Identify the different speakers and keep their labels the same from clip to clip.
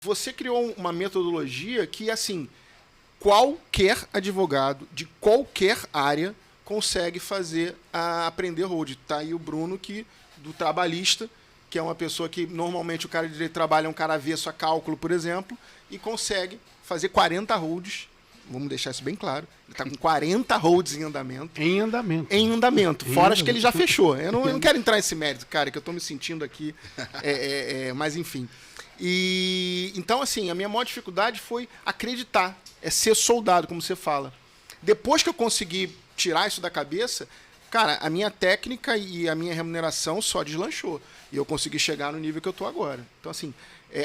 Speaker 1: Você criou uma metodologia que, assim, qualquer advogado de qualquer área consegue aprender hold. Tá aí o Bruno, do trabalhista, que é uma pessoa que normalmente o cara de direito trabalha, é um cara avesso a cálculo, por exemplo, e consegue fazer 40 holds. Vamos deixar isso bem claro. Ele está com 40 holds em andamento.
Speaker 2: Em andamento.
Speaker 1: Em andamento. Fora as que ele já fechou. Eu não quero entrar nesse mérito, cara, que eu estou me sentindo aqui. Mas, enfim. E então, assim, a minha maior dificuldade foi acreditar. É ser soldado, como você fala. Depois que eu consegui tirar isso da cabeça, cara, a minha técnica e a minha remuneração só deslanchou. E eu consegui chegar no nível que eu estou agora. Então, assim,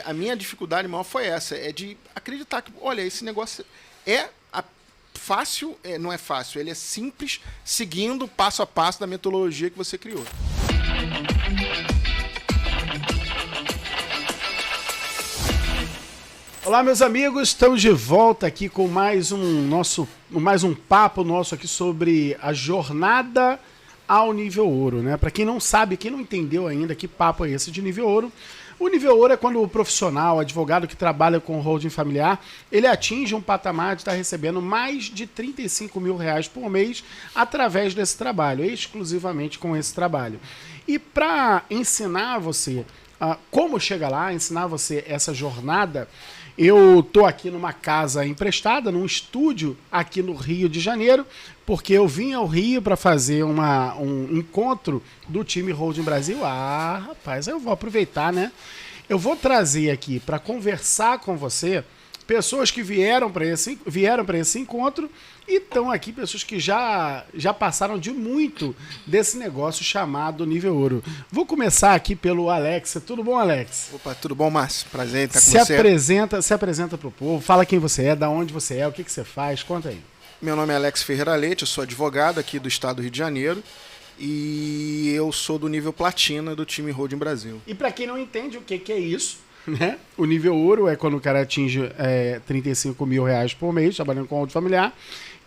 Speaker 1: a minha dificuldade maior foi essa. É de acreditar que, olha, esse negócio fácil, não é fácil. Ele é simples, seguindo passo a passo da metodologia que você criou.
Speaker 2: Olá, meus amigos, estamos de volta aqui com mais um papo nosso aqui sobre a jornada ao nível ouro, né? Para quem não sabe, quem não entendeu ainda que papo é esse de nível ouro, o nível ouro é quando o profissional, o advogado que trabalha com holding familiar, ele atinge um patamar de estar recebendo mais de R$35 mil por mês através desse trabalho, exclusivamente com esse trabalho. E para ensinar você como chegar lá, ensinar você essa jornada, eu tô aqui numa casa emprestada, num estúdio aqui no Rio de Janeiro, porque eu vim ao Rio para fazer um encontro do time Holding Brasil. Rapaz, eu vou aproveitar, né? Eu vou trazer aqui para conversar com você pessoas que vieram para esse encontro e estão aqui pessoas que já passaram de muito desse negócio chamado nível ouro. Vou começar aqui pelo Alex. Tudo bom, Alex?
Speaker 1: Opa, tudo bom, Márcio? Prazer em estar com você.
Speaker 2: Se apresenta pro povo, fala quem você é, da onde você é, o que você faz, conta aí.
Speaker 1: Meu nome é Alex Ferreira Leite, eu sou advogado aqui do estado do Rio de Janeiro e eu sou do nível platina do time Holding Brasil.
Speaker 2: E para quem não entende o que é isso, né? O nível ouro é quando o cara atinge R$35 mil por mês trabalhando com holding familiar.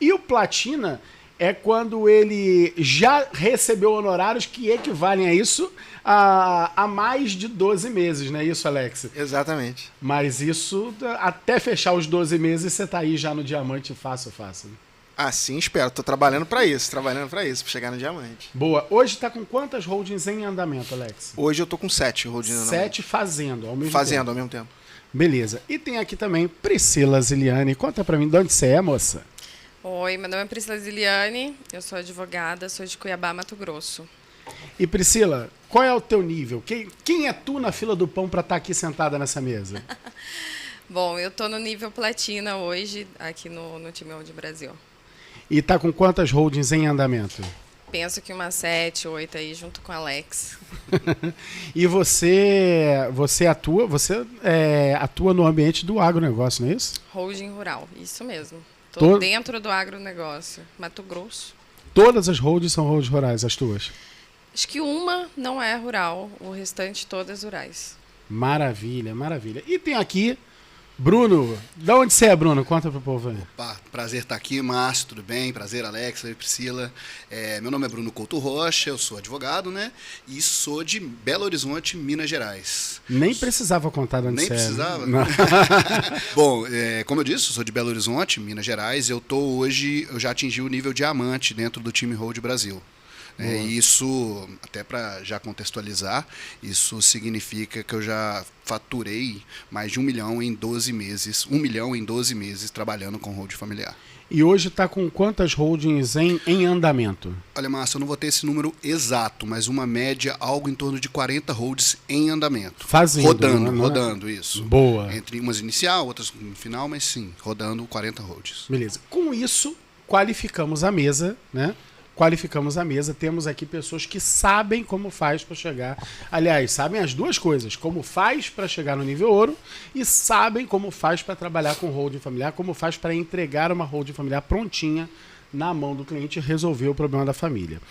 Speaker 2: E o platina é quando ele já recebeu honorários que equivalem a isso a mais de 12 meses, não é isso, Alex?
Speaker 1: Exatamente.
Speaker 2: Mas isso, até fechar os 12 meses, você tá aí já no diamante fácil.
Speaker 1: Ah, sim, espero. Tô trabalhando para pra chegar no diamante.
Speaker 2: Boa. Hoje tá com quantas holdings em andamento, Alex?
Speaker 1: Hoje eu tô com 7 holdings em andamento.
Speaker 2: 7 fazendo ao mesmo tempo.
Speaker 1: Fazendo ao mesmo tempo.
Speaker 2: Beleza. E tem aqui também Priscila Ziliani. Conta pra mim de onde você é, moça?
Speaker 3: Oi, meu nome é Priscila Ziliani, eu sou advogada, sou de Cuiabá, Mato Grosso.
Speaker 2: E Priscila, qual é o teu nível? Quem é tu na fila do pão para estar aqui sentada nessa mesa?
Speaker 3: Bom, eu tô no nível platina hoje, aqui no time Holding Brasil.
Speaker 2: E tá com quantas holdings em andamento?
Speaker 3: Penso que umas 7, 8 aí, junto com o Alex.
Speaker 2: E você atua no ambiente do agronegócio, não é isso?
Speaker 3: Holding rural, isso mesmo. Tô dentro do agronegócio, Mato Grosso.
Speaker 2: Todas as holdings são holdings rurais, as tuas?
Speaker 3: Acho que uma não é rural, o restante todas rurais.
Speaker 2: Maravilha, maravilha. E tem aqui Bruno. De onde você é, Bruno? Conta pro povo aí.
Speaker 4: Opa, prazer estar aqui, Márcio, tudo bem? Prazer, Alex, oi, Priscila. Meu nome é Bruno Couto Rocha, eu sou advogado, né? E sou de Belo Horizonte, Minas Gerais.
Speaker 2: Nem precisava contar de onde você é.
Speaker 4: Nem precisava? Não. Bom, como eu disse, eu sou de Belo Horizonte, Minas Gerais. Eu já atingi o nível diamante dentro do time Holding Brasil. Isso, até para já contextualizar, isso significa que eu já faturei mais de 1 milhão em 12 meses, 1 milhão em 12 meses trabalhando com holding familiar.
Speaker 2: E hoje está com quantas holdings em andamento?
Speaker 4: Olha, Márcio, eu não vou ter esse número exato, mas uma média, algo em torno de 40 holdings em andamento. Rodando, isso.
Speaker 2: Boa.
Speaker 4: Entre umas inicial, outras no final, mas sim, rodando 40 holdings.
Speaker 2: Beleza. Com isso, qualificamos a mesa, né? Temos aqui pessoas que sabem como faz para chegar. Aliás, sabem as duas coisas: como faz para chegar no nível ouro e sabem como faz para trabalhar com holding familiar, como faz para entregar uma holding familiar prontinha na mão do cliente e resolver o problema da família.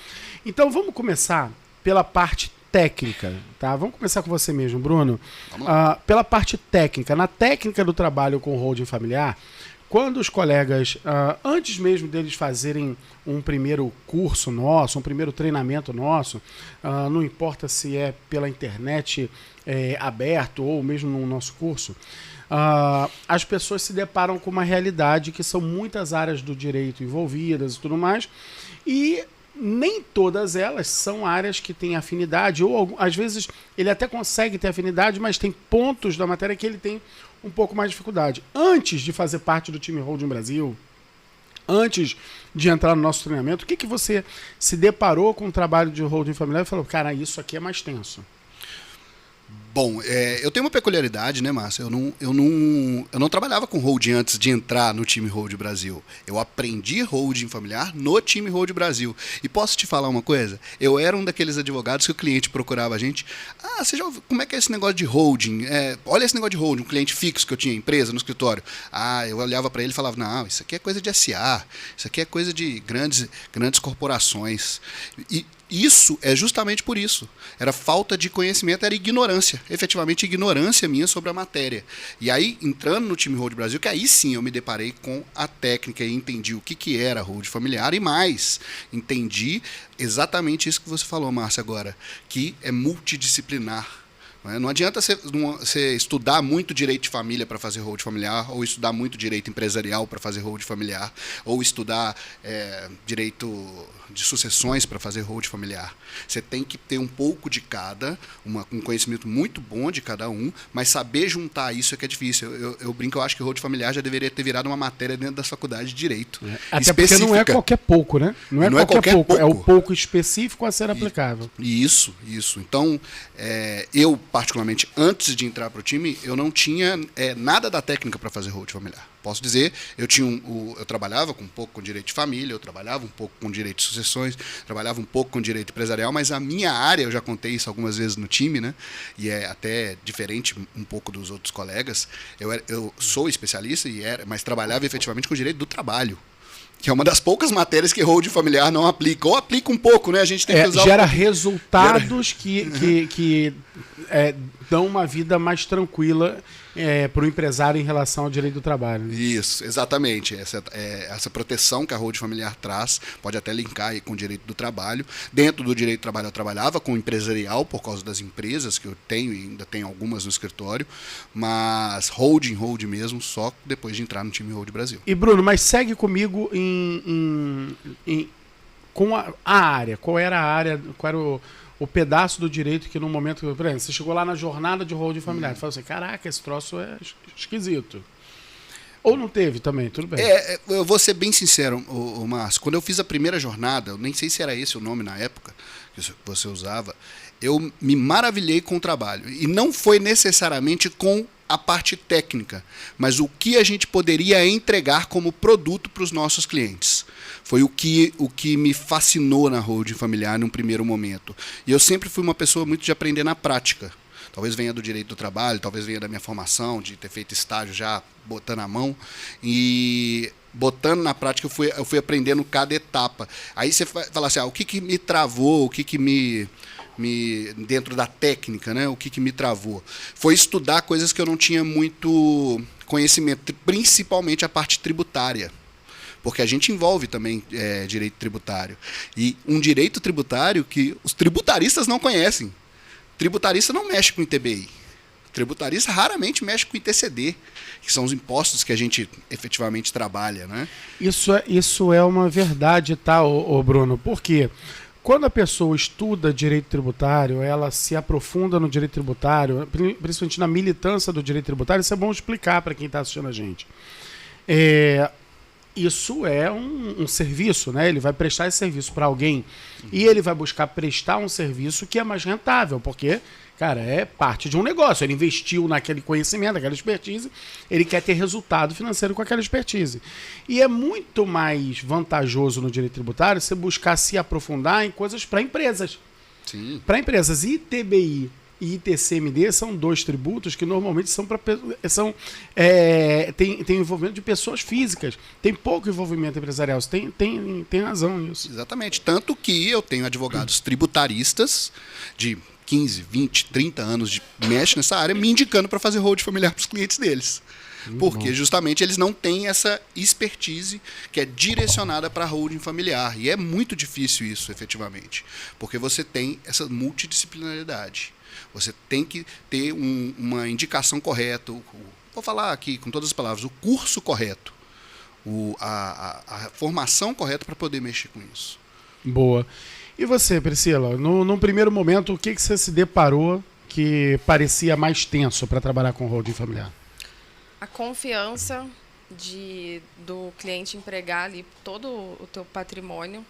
Speaker 2: Então, vamos começar pela parte técnica, tá? Vamos começar com você mesmo, Bruno. Pela parte técnica. Na técnica do trabalho com holding familiar, quando os colegas, antes mesmo deles fazerem um primeiro curso nosso, um primeiro treinamento nosso, não importa se é pela internet aberto ou mesmo no nosso curso, as pessoas se deparam com uma realidade que são muitas áreas do direito envolvidas e tudo mais, e nem todas elas são áreas que têm afinidade, ou às vezes ele até consegue ter afinidade, mas tem pontos da matéria que ele tem um pouco mais de dificuldade. Antes de fazer parte do time Holding Brasil, antes de entrar no nosso treinamento, o que você se deparou com o trabalho de holding familiar e falou, cara, isso aqui é mais tenso?
Speaker 4: Bom, eu tenho uma peculiaridade, né, Márcio? Eu não trabalhava com holding antes de entrar no time Holding Brasil. Eu aprendi holding familiar no time Holding Brasil. E posso te falar uma coisa? Eu era um daqueles advogados que o cliente procurava a gente. Você já ouviu, como é que é esse negócio de holding? Olha esse negócio de holding, um cliente fixo que eu tinha, empresa, no escritório. Eu olhava para ele e falava, não, isso aqui é coisa de SA, isso aqui é coisa de grandes corporações. E isso é justamente por isso. Era falta de conhecimento, era ignorância. Efetivamente, ignorância minha sobre a matéria. E aí, entrando no time Holding Brasil, que aí sim eu me deparei com a técnica e entendi o que era holding familiar e mais. Entendi exatamente isso que você falou, Márcia, agora, que é multidisciplinar. Não adianta você estudar muito direito de família para fazer holding familiar, ou estudar muito direito empresarial para fazer holding familiar, ou estudar direito de sucessões para fazer holding familiar. Você tem que ter um pouco de cada, um conhecimento muito bom de cada um, mas saber juntar isso é que é difícil. Eu brinco, eu acho que holding familiar já deveria ter virado uma matéria dentro da faculdade de direito.
Speaker 2: Até porque não é qualquer pouco, né? Não é qualquer pouco. É o pouco específico a ser aplicável.
Speaker 4: Isso. Então, eu, particularmente, antes de entrar para o time, eu não tinha nada da técnica para fazer holding familiar. Posso dizer, eu trabalhava um pouco com direito de família, eu trabalhava um pouco com direito de sucessões, trabalhava um pouco com direito empresarial, mas a minha área, eu já contei isso algumas vezes no time, né? E é até diferente um pouco dos outros colegas. Eu sou especialista, mas trabalhava efetivamente com direito do trabalho, que é uma das poucas matérias que holding familiar não aplica. Ou aplica um pouco, né? A gente tem que usar
Speaker 2: gera resultados que dão uma vida mais tranquila para o empresário em relação ao direito do trabalho.
Speaker 4: Isso, exatamente. Essa proteção que a holding familiar traz, pode até linkar aí com o direito do trabalho. Dentro do direito do trabalho eu trabalhava com empresarial, por causa das empresas que eu tenho, e ainda tenho algumas no escritório, mas holding mesmo, só depois de entrar no time Holding Brasil.
Speaker 2: E Bruno, mas segue comigo com a área. Qual era a área, qual era o pedaço do direito que no momento... Por exemplo, você chegou lá na jornada de holding familiar, você falou assim, caraca, esse troço é esquisito. Ou não teve também, tudo bem.
Speaker 4: Eu vou ser bem sincero, Márcio, quando eu fiz a primeira jornada, eu nem sei se era esse o nome na época que você usava, eu me maravilhei com o trabalho. E não foi necessariamente com a parte técnica, mas o que a gente poderia entregar como produto para os nossos clientes. Foi o que me fascinou na holding familiar num primeiro momento. E eu sempre fui uma pessoa muito de aprender na prática. Talvez venha do direito do trabalho, talvez venha da minha formação, de ter feito estágio já botando a mão. E botando na prática eu fui aprendendo cada etapa. Aí você fala assim, o que me travou, o que me dentro da técnica, né? O que me travou? Foi estudar coisas que eu não tinha muito conhecimento, principalmente a parte tributária. Porque a gente envolve também direito tributário. E um direito tributário que os tributaristas não conhecem. Tributarista não mexe com ITBI. Tributarista raramente mexe com ITCD, que são os impostos que a gente efetivamente trabalha, né?
Speaker 2: Isso é uma verdade, tá, ô Bruno? Por quê? Quando a pessoa estuda direito tributário, ela se aprofunda no direito tributário, principalmente na militância do direito tributário, isso é bom explicar para quem está assistindo a gente. Isso é um serviço, né? Ele vai prestar esse serviço para alguém e ele vai buscar prestar um serviço que é mais rentável, porque, cara, é parte de um negócio. Ele investiu naquele conhecimento, naquela expertise, ele quer ter resultado financeiro com aquela expertise. E é muito mais vantajoso no direito tributário você buscar se aprofundar em coisas para empresas.
Speaker 4: Sim.
Speaker 2: Para empresas. ITBI e ITCMD são dois tributos que normalmente tem envolvimento de pessoas físicas. Tem pouco envolvimento empresarial. Você tem razão nisso.
Speaker 4: Exatamente. Tanto que eu tenho advogados tributaristas de 15, 20, 30 anos de mexe nessa área me indicando para fazer holding familiar para os clientes deles. Porque justamente eles não têm essa expertise que é direcionada para a holding familiar. E é muito difícil isso, efetivamente. Porque você tem essa multidisciplinaridade. Você tem que ter uma indicação correta. vou falar aqui com todas as palavras, o curso correto, a formação correta para poder mexer com isso.
Speaker 2: Boa. E você, Priscila, num primeiro momento, o que você se deparou que parecia mais tenso para trabalhar com holding familiar?
Speaker 3: A confiança do cliente empregar ali todo o teu patrimônio.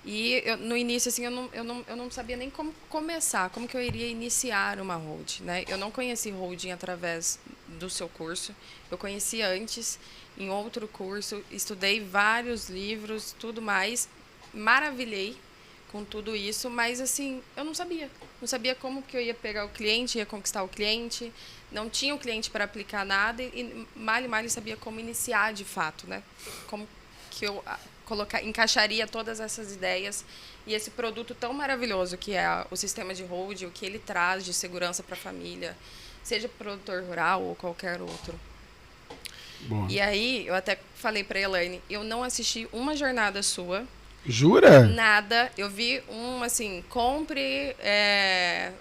Speaker 3: E no início, assim, eu não sabia nem como começar, como que eu iria iniciar uma holding, né? Eu não conheci holding através do seu curso, eu conheci antes em outro curso, estudei vários livros, tudo mais, maravilhei com tudo isso, mas assim, eu não sabia como que eu ia pegar o cliente, ia conquistar o cliente, não tinha o cliente para aplicar nada e mal sabia como iniciar de fato, né? Como que eu encaixaria todas essas ideias e esse produto tão maravilhoso que é o sistema de holding, o que ele traz de segurança para a família, seja produtor rural ou qualquer outro.
Speaker 2: Bom.
Speaker 3: E aí, eu até falei para a Elaine, eu não assisti uma jornada sua.
Speaker 2: Jura?
Speaker 3: Nada. Eu vi compre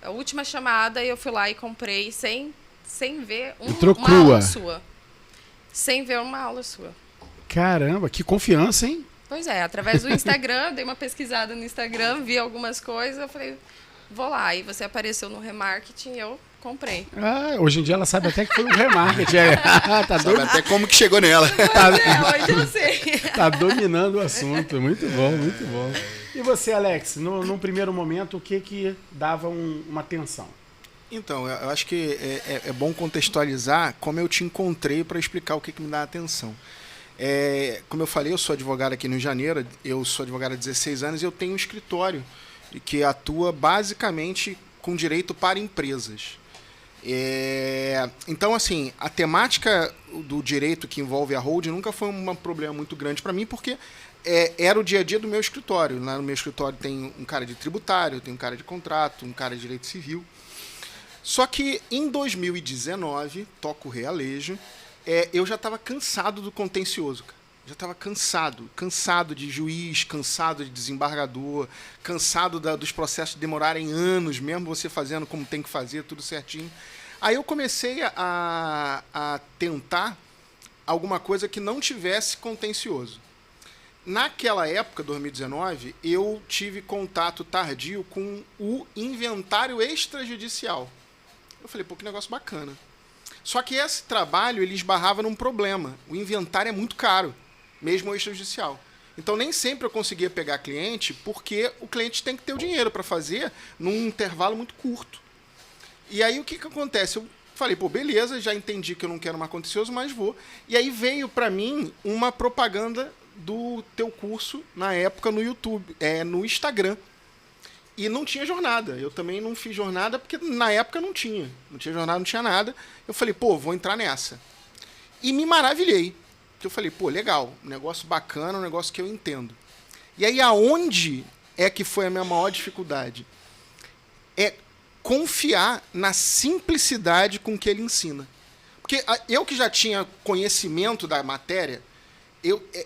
Speaker 3: a última chamada e eu fui lá e comprei sem ver uma aula sua. Sem ver uma aula sua.
Speaker 2: Caramba, que confiança, hein?
Speaker 3: Pois é, através do Instagram, dei uma pesquisada no Instagram, vi algumas coisas, eu falei, vou lá. E você apareceu no remarketing e eu comprei.
Speaker 2: Hoje em dia ela sabe até que foi um remarketing.
Speaker 4: Sabe até como que chegou nela.
Speaker 3: Hoje eu sei.
Speaker 2: Tá dominando o assunto. Muito bom, muito bom. E você, Alex, num primeiro momento, o que dava uma tensão?
Speaker 1: Então, eu acho que é bom contextualizar como eu te encontrei para explicar o que me dá atenção. Como eu falei, eu sou advogado aqui no Rio de Janeiro, eu sou advogado há 16 anos e eu tenho um escritório que atua basicamente com direito para empresas. Então, assim, a temática do direito que envolve a holding nunca foi um problema muito grande para mim, porque era o dia a dia do meu escritório. Lá no meu escritório tem um cara de tributário, tem um cara de contrato, um cara de direito civil. Só que em 2019, toco o realejo, eu já estava cansado do contencioso, cara. Já estava cansado de juiz, cansado de desembargador, cansado dos processos demorarem anos, mesmo você fazendo como tem que fazer, tudo certinho. Aí eu comecei a tentar alguma coisa que não tivesse contencioso. Naquela época, 2019, eu tive contato tardio com o inventário extrajudicial. Eu falei, pô, que negócio bacana. Só que esse trabalho, ele esbarrava num problema. O inventário é muito caro, mesmo o extrajudicial. Então, nem sempre eu conseguia pegar cliente, porque o cliente tem que ter o dinheiro para fazer num intervalo muito curto. E aí, o que acontece? Eu falei, pô, beleza, já entendi que eu não quero mais contencioso, mas vou. E aí veio para mim uma propaganda do teu curso, na época, no YouTube, no Instagram. E não tinha jornada. Eu também não fiz jornada, porque na época não tinha. Não tinha jornada, não tinha nada. Eu falei, pô, vou entrar nessa. E me maravilhei. Eu falei, pô, legal, um negócio bacana, um negócio que eu entendo. E aí, aonde é que foi a minha maior dificuldade? É confiar na simplicidade com que ele ensina. Porque eu que já tinha conhecimento da matéria,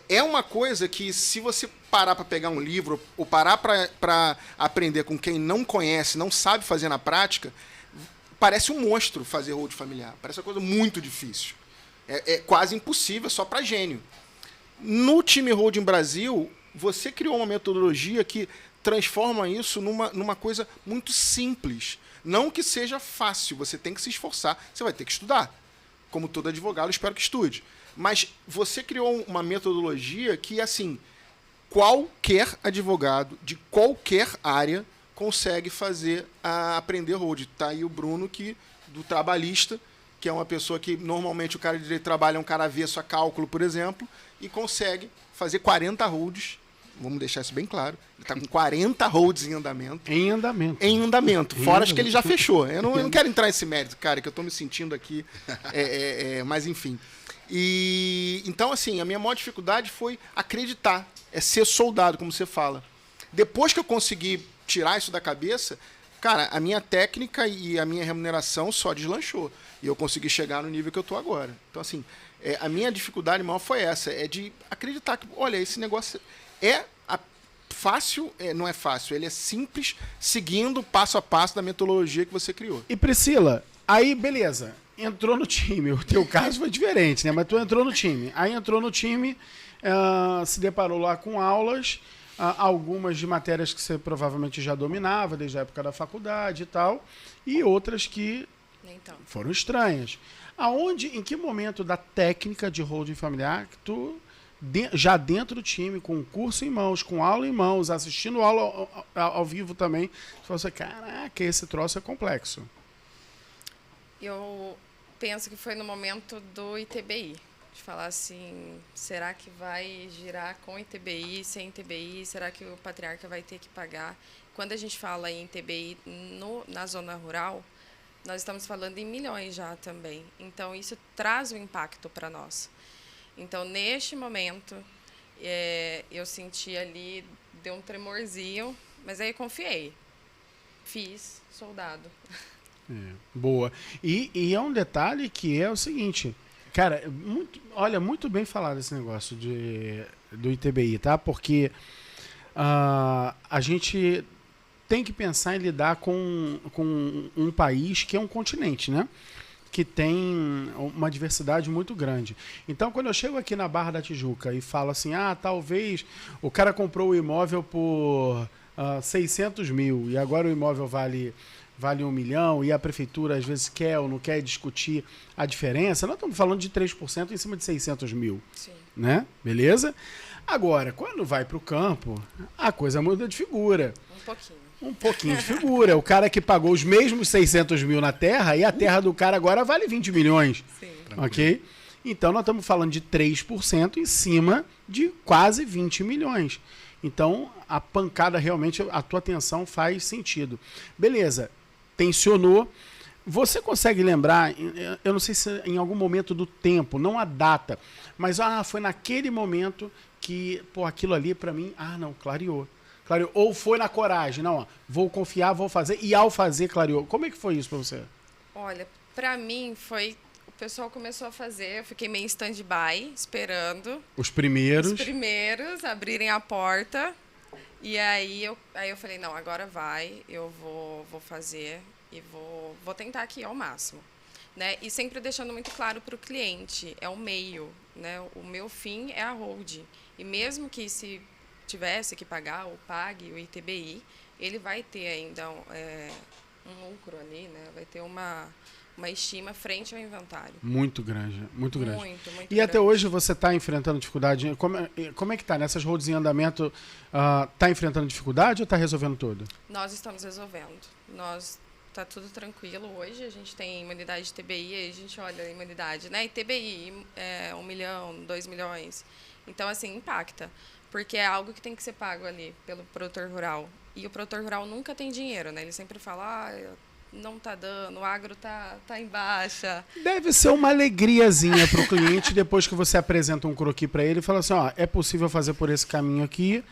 Speaker 1: é uma coisa que, se você parar para pegar um livro ou parar para aprender com quem não conhece, não sabe fazer na prática, parece um monstro fazer holding familiar. Parece uma coisa muito difícil. É quase impossível, só para gênio. No time Holding Brasil, você criou uma metodologia que transforma isso numa coisa muito simples. Não que seja fácil, você tem que se esforçar, você vai ter que estudar. Como todo advogado, eu espero que estude. Mas você criou uma metodologia que, assim, qualquer advogado de qualquer área consegue aprender holding. Tá aí o Bruno, do trabalhista, que é uma pessoa que normalmente o cara de direito trabalha é um cara avesso a cálculo, por exemplo, e consegue fazer 40 holds. Vamos deixar isso bem claro. Ele está com 40 holds em andamento.
Speaker 2: Em andamento.
Speaker 1: Em andamento. Fora as que ele já fechou. Eu não quero entrar nesse mérito, cara, que eu estou me sentindo aqui. Mas, enfim. Então, assim, a minha maior dificuldade foi acreditar. É ser soldado, como você fala. Depois que eu consegui tirar isso da cabeça, cara, a minha técnica e a minha remuneração só deslanchou. E eu consegui chegar no nível que eu estou agora. Então, assim, a minha dificuldade maior foi essa. É de acreditar que, olha, esse negócio fácil, não é fácil. Ele é simples, seguindo passo a passo da metodologia que você criou.
Speaker 2: E Priscila, aí, beleza. entrou no time. O teu caso foi diferente, né? Mas tu entrou no time. Aí entrou no time, se deparou lá com aulas, algumas de matérias que você provavelmente já dominava desde a época da faculdade e tal, e outras que foram estranhas. Em que momento da técnica de holding familiar que tu, já dentro do time, com curso em mãos, com aula em mãos, assistindo aula ao vivo também, tu falou assim, caraca, esse troço é complexo?
Speaker 3: Eu penso que foi no momento do ITBI, de falar assim, será que vai girar com ITBI, sem ITBI, será que o patriarca vai ter que pagar? Quando a gente fala em ITBI na zona rural, nós estamos falando em milhões já também. Então, isso traz um impacto para nós. Então, neste momento, eu senti ali, deu um tremorzinho, mas aí eu confiei. Fiz, soldado.
Speaker 2: Boa. E é um detalhe que é o seguinte, cara, muito bem falado esse negócio do ITBI, tá? Porque a gente tem que pensar em lidar com um país que é um continente, né? Que tem uma diversidade muito grande. Então, quando eu chego aqui na Barra da Tijuca e falo assim, talvez o cara comprou o imóvel por 600 mil e agora o imóvel vale 1 milhão e a prefeitura às vezes quer ou não quer discutir a diferença, nós estamos falando de 3% em cima de 600 mil.
Speaker 3: Sim.
Speaker 2: Né? Beleza? Agora, quando vai para o campo, a coisa muda de figura. Um pouquinho de figura. O cara que pagou os mesmos 600 mil na terra e a terra do cara agora vale 20 milhões.
Speaker 3: Sim.
Speaker 2: Ok? Então, nós estamos falando de 3% em cima de quase 20 milhões. Então, a pancada realmente, a tua atenção faz sentido. Beleza, tensionou. Você consegue lembrar, eu não sei se em algum momento do tempo, não a data, mas foi naquele momento que, aquilo ali para mim, não, clareou. Ou foi na coragem, não, vou confiar, vou fazer, e ao fazer, clareou. Como é que foi isso para você?
Speaker 3: Olha, para mim foi, o pessoal começou a fazer, eu fiquei meio em stand-by, esperando.
Speaker 2: Os primeiros
Speaker 3: abrirem a porta, e aí eu falei, não, agora vai, eu vou fazer e vou tentar aqui ao máximo. Né? E sempre deixando muito claro para o cliente, é o meio, né? O meu fim é a holding. E mesmo que se tivesse que pagar ou pague o ITBI, ele vai ter ainda um lucro ali, né? Vai ter uma estima frente ao inventário.
Speaker 2: Muito grande, muito grande.
Speaker 3: Muito
Speaker 2: e
Speaker 3: grande.
Speaker 2: Até hoje você está enfrentando dificuldade? Como é que está? Nessas holdings em andamento, está enfrentando dificuldade ou está resolvendo tudo?
Speaker 3: Nós estamos resolvendo. Está tudo tranquilo hoje, a gente tem imunidade de TBI, aí a gente olha a imunidade, né? E TBI, 1 milhão, 2 milhões. Então, assim, impacta. Porque é algo que tem que ser pago ali pelo produtor rural. E o produtor rural nunca tem dinheiro, né? Ele sempre fala, não está dando, o agro tá em baixa.
Speaker 2: Deve ser uma alegriazinha para o cliente depois que você apresenta um croquis para ele e fala assim, é possível fazer por esse caminho aqui,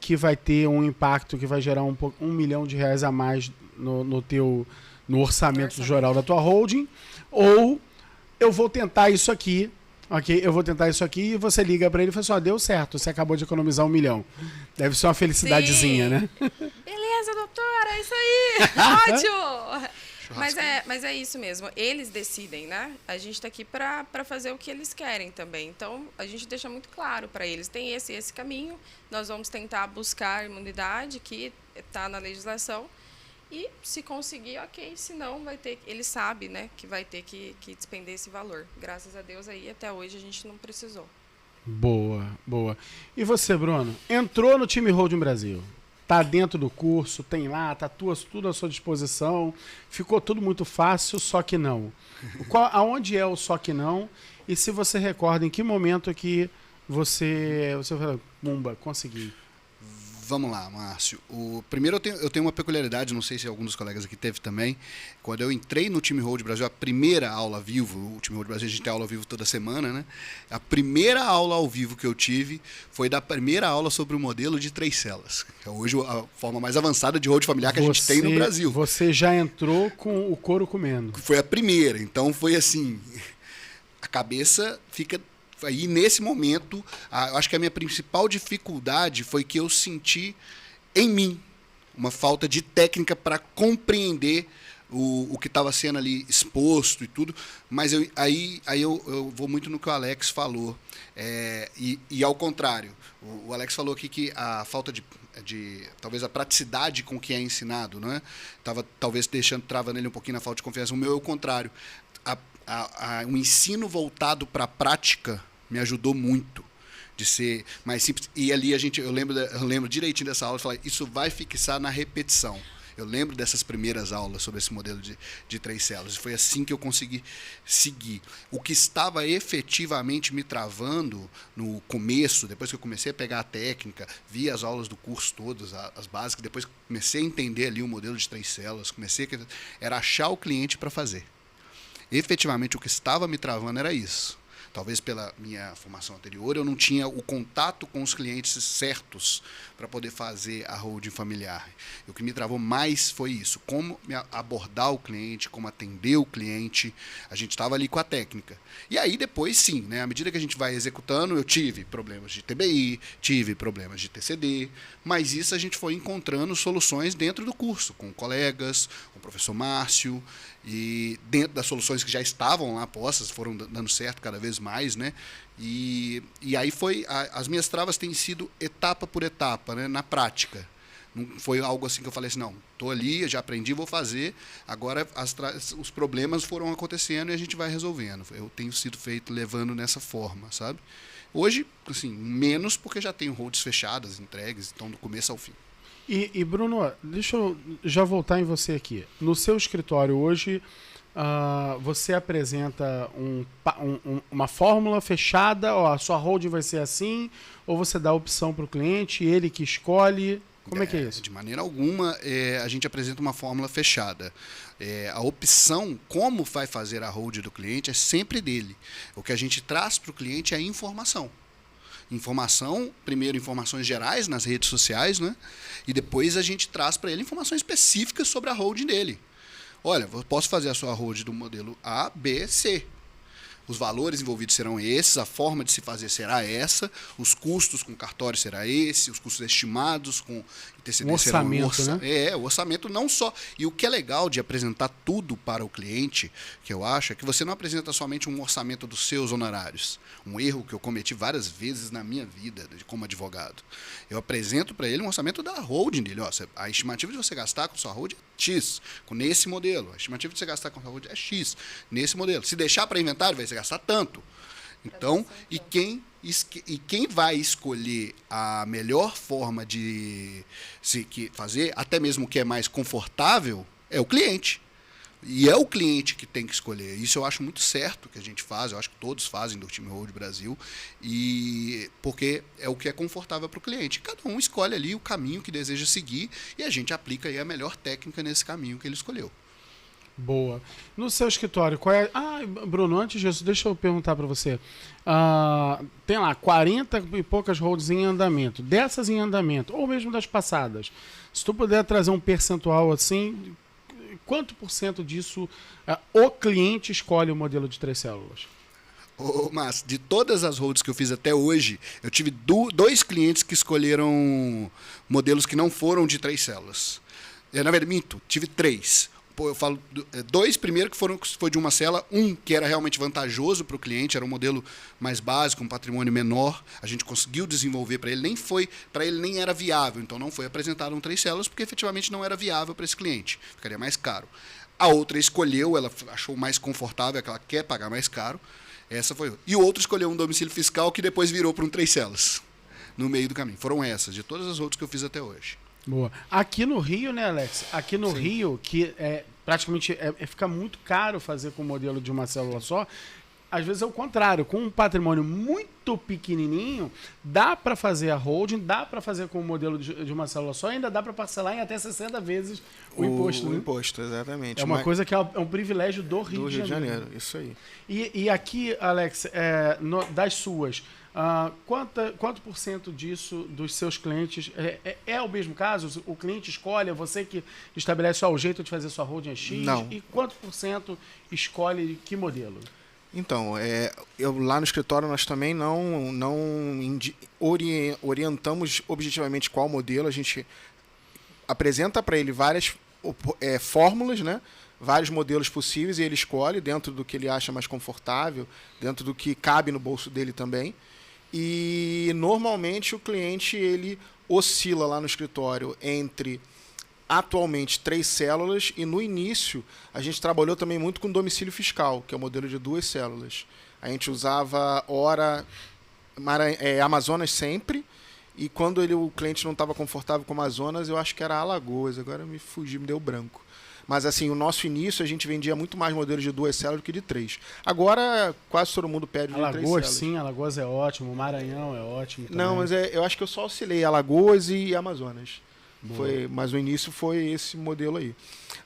Speaker 2: que vai ter um impacto que vai gerar R$ 1 milhão a mais no orçamento geral da tua holding, ou eu vou tentar isso aqui, ok? Eu vou tentar isso aqui e você liga para ele e fala assim, deu certo, você acabou de economizar 1 milhão. Deve ser uma felicidadezinha, né?
Speaker 3: Beleza, doutora, é isso aí, ótimo! Mas é isso mesmo, eles decidem, né? A gente está aqui para fazer o que eles querem também. Então, a gente deixa muito claro para eles, tem esse caminho, nós vamos tentar buscar a imunidade que está na legislação e se conseguir, ok, se não, vai ter, ele sabe, né, que vai ter que despender esse valor. Graças a Deus aí, até hoje, a gente não precisou.
Speaker 2: Boa, boa. E você, Bruno? Entrou no time Holding Brasil. Tá dentro do curso, tem lá, tá tudo à sua disposição. Ficou tudo muito fácil, só que não. Aonde é o só que não? E se você recorda, em que momento que você falou, Mumba, consegui?
Speaker 4: Vamos lá, Márcio. Primeiro eu tenho uma peculiaridade, não sei se algum dos colegas aqui teve também. Quando eu entrei no time Holding Brasil, a primeira aula ao vivo, o time Holding Brasil a gente tem aula ao vivo toda semana, né? A primeira aula ao vivo que eu tive foi da primeira aula sobre o modelo de 3 celas. É hoje a forma mais avançada de holding familiar que a gente tem no Brasil.
Speaker 2: Você já entrou com o couro comendo.
Speaker 4: Foi a primeira, então foi assim, a cabeça fica... Aí, nesse momento, eu acho que a minha principal dificuldade foi que eu senti em mim uma falta de técnica para compreender o que estava sendo ali exposto e tudo, mas aí eu vou muito no que o Alex falou. E ao contrário, o Alex falou aqui que a falta de talvez a praticidade com que é ensinado, não é? Estava talvez travando ele um pouquinho na falta de confiança. O meu é o contrário. O ensino voltado para a prática me ajudou muito de ser mais simples. E ali eu lembro direitinho dessa aula, de falar, isso vai fixar na repetição. Eu lembro dessas primeiras aulas sobre esse modelo de 3 células. Foi assim que eu consegui seguir. O que estava efetivamente me travando no começo, depois que eu comecei a pegar a técnica, vi as aulas do curso todas, as básicas, depois comecei a entender ali o modelo de 3 células, era achar o cliente para fazer. Efetivamente, o que estava me travando era isso. Talvez pela minha formação anterior, eu não tinha o contato com os clientes certos para poder fazer a holding familiar. E o que me travou mais foi isso, como abordar o cliente, como atender o cliente. A gente estava ali com a técnica. E aí depois sim, né, à medida que a gente vai executando, eu tive problemas de TBI, tive problemas de TCD, mas isso a gente foi encontrando soluções dentro do curso, com colegas, com o professor Márcio, e dentro das soluções que já estavam lá postas, foram dando certo cada vez mais, né? E aí as minhas travas têm sido etapa por etapa, né? Na prática. Não foi algo assim que eu falei assim, não, estou ali, já aprendi, vou fazer, agora os problemas foram acontecendo e a gente vai resolvendo. Eu tenho sido feito levando nessa forma, sabe? Hoje, assim, menos porque já tenho holds fechadas, entregues, então do começo ao fim.
Speaker 2: E Bruno, deixa eu já voltar em você aqui. No seu escritório hoje, você apresenta uma fórmula fechada, ó, a sua holding vai ser assim, ou você dá a opção para o cliente, ele que escolhe? Como é que é isso?
Speaker 4: De maneira alguma, a gente apresenta uma fórmula fechada. A opção, como vai fazer a holding do cliente, é sempre dele. O que a gente traz para o cliente é a informação. Primeiro informações gerais nas redes sociais, né? E depois a gente traz para ele informações específicas sobre a holding dele. Olha, eu posso fazer a sua holding do modelo A, B, C. Os valores envolvidos serão esses, a forma de se fazer será essa, os custos com cartório será esse, os custos estimados com ITCD serão
Speaker 2: né?
Speaker 4: O orçamento não só. E o que é legal de apresentar tudo para o cliente, que eu acho, é que você não apresenta somente um orçamento dos seus honorários. Um erro que eu cometi várias vezes na minha vida como advogado. Eu apresento para ele um orçamento da holding dele. Ó, a estimativa de você gastar com sua holding é X, nesse modelo. A estimativa de você gastar com sua holding é X, nesse modelo. Se deixar para inventário, vai gastar tanto. Então, e quem vai escolher a melhor forma de fazer, até mesmo o que é mais confortável, é o cliente. E é o cliente que tem que escolher. Isso eu acho muito certo que a gente faz, eu acho que todos fazem do Time Hold Brasil, porque é o que é confortável para o cliente. Cada um escolhe ali o caminho que deseja seguir e a gente aplica aí a melhor técnica nesse caminho que ele escolheu.
Speaker 2: Boa. No seu escritório, qual é... Bruno, antes disso, deixa eu perguntar para você. Tem lá 40 e poucas holds em andamento. Dessas em andamento, ou mesmo das passadas, se tu puder trazer um percentual assim, quanto % disso o cliente escolhe o modelo de 3 células?
Speaker 4: Mas de todas as holds que eu fiz até hoje, eu tive 2 clientes que escolheram modelos que não foram de 3 células. Na verdade, minto, tive 3. Eu falo 2 primeiro que foi de uma célula, um que era realmente vantajoso para o cliente, era um modelo mais básico, um patrimônio menor, a gente conseguiu desenvolver para ele, nem era viável, então não foi apresentado 3 células porque efetivamente não era viável para esse cliente, ficaria mais caro. A outra escolheu, ela achou mais confortável, que ela quer pagar mais caro, essa foi. E o outro escolheu um domicílio fiscal que depois virou para 3 células no meio do caminho. Foram essas, de todas as outras que eu fiz até hoje.
Speaker 2: Boa. Aqui no Rio, né, Alex? Aqui no Rio, que praticamente fica muito caro fazer com o modelo de uma célula só. Às vezes é o contrário. Com um patrimônio muito pequenininho, dá para fazer a holding, dá para fazer com o modelo de uma célula só, e ainda dá para parcelar em até 60 vezes o imposto.
Speaker 1: O imposto, exatamente.
Speaker 2: É uma coisa que é um privilégio do Rio de Janeiro.
Speaker 1: Isso aí.
Speaker 2: E aqui, Alex, das suas... quanto % disso dos seus clientes é o mesmo caso? O cliente escolhe, é você que estabelece o jeito de fazer sua holding é X?
Speaker 1: Não.
Speaker 2: E quanto % escolhe que modelo?
Speaker 1: Então, lá no escritório nós também não orientamos objetivamente qual modelo. A gente apresenta para ele várias fórmulas, né? vários modelos possíveis e ele escolhe dentro do que ele acha mais confortável, dentro do que cabe no bolso dele também. E normalmente o cliente ele oscila lá no escritório entre atualmente 3 células e no início a gente trabalhou também muito com domicílio fiscal, que é o modelo de 2 células. A gente usava Amazonas sempre, e quando o cliente não estava confortável com Amazonas, eu acho que era Alagoas, agora me deu branco. Mas assim, o nosso início a gente vendia muito mais modelos de 2 células do que de 3. Agora quase todo mundo pede de 3 células.
Speaker 2: Alagoas, sim, Alagoas é ótimo, Maranhão é ótimo também.
Speaker 1: Não, mas eu acho que eu só oscilei Alagoas e Amazonas. Mas o início foi esse modelo aí.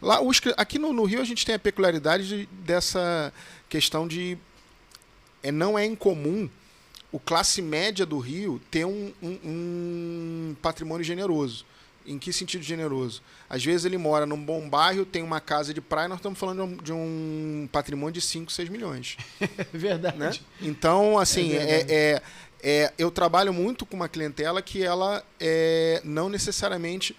Speaker 1: Lá, aqui no Rio a gente tem a peculiaridade dessa questão de não é incomum o classe média do Rio ter um patrimônio generoso. Em que sentido generoso? Às vezes ele mora num bom bairro, tem uma casa de praia, nós estamos falando de um patrimônio de 5, 6 milhões.
Speaker 2: Verdade.
Speaker 1: Né? Então, assim, eu trabalho muito com uma clientela que ela não necessariamente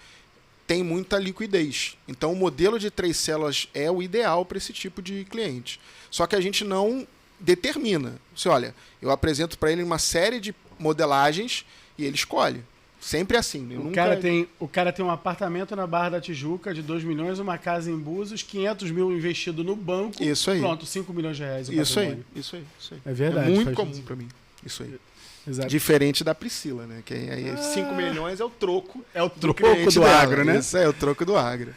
Speaker 1: tem muita liquidez. Então, o modelo de 3 células é o ideal para esse tipo de cliente. Só que a gente não determina. Você olha, eu apresento para ele uma série de modelagens e ele escolhe. Sempre assim.
Speaker 2: O cara tem um apartamento na Barra da Tijuca de 2 milhões, uma casa em Búzios, 500 mil investido no banco.
Speaker 1: Isso aí.
Speaker 2: Pronto, 5 milhões de reais.
Speaker 1: Isso aí.
Speaker 2: É verdade.
Speaker 1: É muito comum para mim. Isso aí.
Speaker 2: Exato.
Speaker 1: Diferente da Priscila, né? Que aí 5 milhões é o troco.
Speaker 2: É o troco do agro, né?
Speaker 1: Isso é o troco do agro.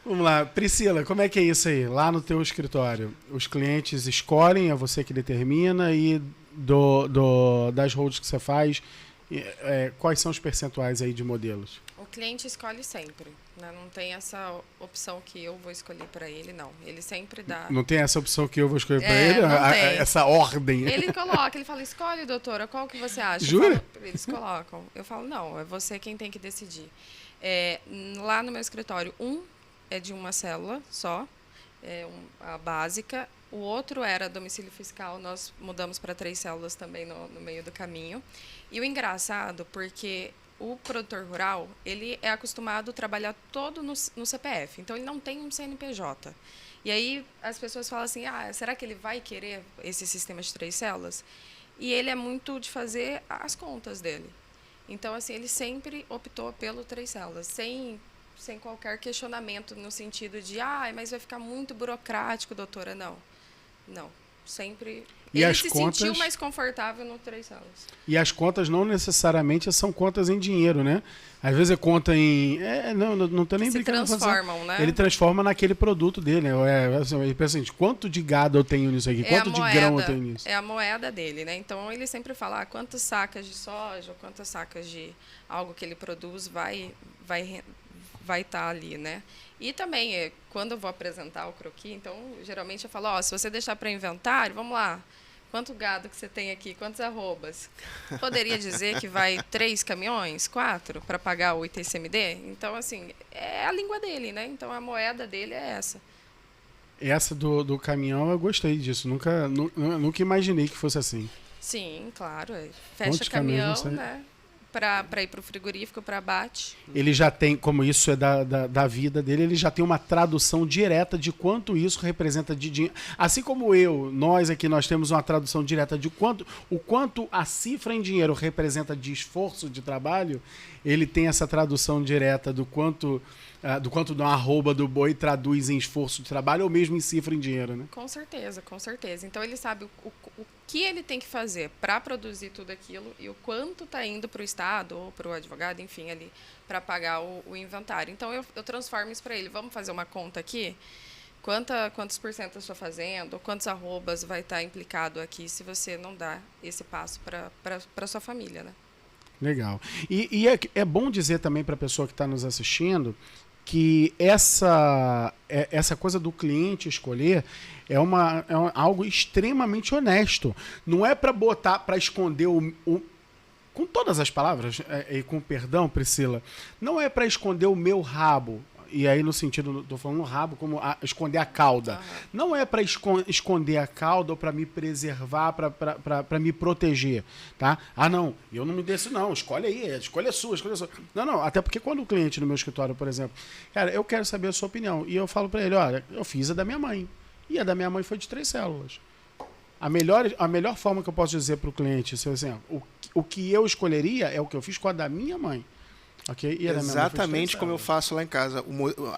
Speaker 2: Vamos lá. Priscila, como é que é isso aí? Lá no teu escritório, os clientes escolhem, é você que determina, e das holds que você faz, quais são os percentuais aí de modelos?
Speaker 3: O cliente escolhe sempre, né? Não tem essa opção que eu vou escolher para ele, não. Ele sempre dá...
Speaker 2: Não tem essa opção que eu vou escolher para ele? Essa ordem?
Speaker 3: Ele coloca, ele fala, escolhe, doutora, qual que você acha?
Speaker 2: Jura?
Speaker 3: Eles colocam. Eu falo, não, é você quem tem que decidir. Lá no meu escritório, é de uma célula só, a básica. O outro era domicílio fiscal, nós mudamos para 3 células também no meio do caminho. E o engraçado, porque o produtor rural, ele é acostumado a trabalhar todo no CPF, então ele não tem um CNPJ. E aí as pessoas falam assim, será que ele vai querer esse sistema de 3 células? E ele é muito de fazer as contas dele. Então, assim, ele sempre optou pelo 3 células, sem qualquer questionamento no sentido de, mas vai ficar muito burocrático, doutora. Não, sempre... Ele se sentiu mais confortável no 3 células.
Speaker 2: E as contas não necessariamente são contas em dinheiro, né? Às vezes é conta em... não tô nem brincando.
Speaker 3: Se transformam, né?
Speaker 2: Ele transforma naquele produto dele, né? Ele pensa assim, quanto de gado eu tenho nisso aqui? Quanto de grão eu tenho nisso?
Speaker 3: É a moeda dele, né? Então, ele sempre fala quantas sacas de soja, ou quantas sacas de algo que ele produz vai estar ali, né? E também, quando eu vou apresentar o croquis, então, geralmente eu falo, se você deixar para inventário, vamos lá, quanto gado que você tem aqui, quantos arrobas? Poderia dizer que vai 3 caminhões, 4, para pagar o ITCMD? Então, assim, é a língua dele, né? Então, a moeda dele é essa.
Speaker 2: Essa do caminhão, eu gostei disso. Nunca imaginei que fosse assim.
Speaker 3: Sim, claro. Fecha caminhão, né? Para ir para o frigorífico, para abate.
Speaker 2: Ele já tem, como isso é da vida dele, ele já tem uma tradução direta de quanto isso representa de dinheiro. Assim como nós temos uma tradução direta de o quanto a cifra em dinheiro representa de esforço de trabalho, ele tem essa tradução direta do quanto uma arroba do boi traduz em esforço de trabalho ou mesmo em cifra em dinheiro, né?
Speaker 3: Com certeza, com certeza. Então ele sabe o que ele tem que fazer para produzir tudo aquilo e o quanto está indo para o Estado ou para o advogado, enfim, ali, para pagar o inventário. Então eu transformo isso para ele. Vamos fazer uma conta aqui? Quantos por cento eu estou fazendo? Quantos arrobas vai estar implicado aqui se você não dá esse passo para sua família, né? Legal.
Speaker 2: E é bom dizer também para a pessoa que está nos assistindo que essa coisa do cliente escolher é algo extremamente honesto. Não é para esconder com todas as palavras, e com perdão, Priscila, não é para esconder o meu rabo. e aí no sentido, tô falando rabo, como esconder a cauda. Não é para esconder a cauda ou para me preservar, para me proteger, tá? Ah, não, eu não me desço não, escolhe aí, a escolha é sua, Não, até porque quando o cliente no meu escritório, por exemplo, cara, eu quero saber a sua opinião, e eu falo para ele, olha, eu fiz a da minha mãe, e a da minha mãe foi de 3 células. A melhor forma que eu posso dizer para o cliente, assim, o que eu escolheria é o que eu fiz com a da minha mãe. Okay? E
Speaker 1: exatamente como eu faço lá em casa.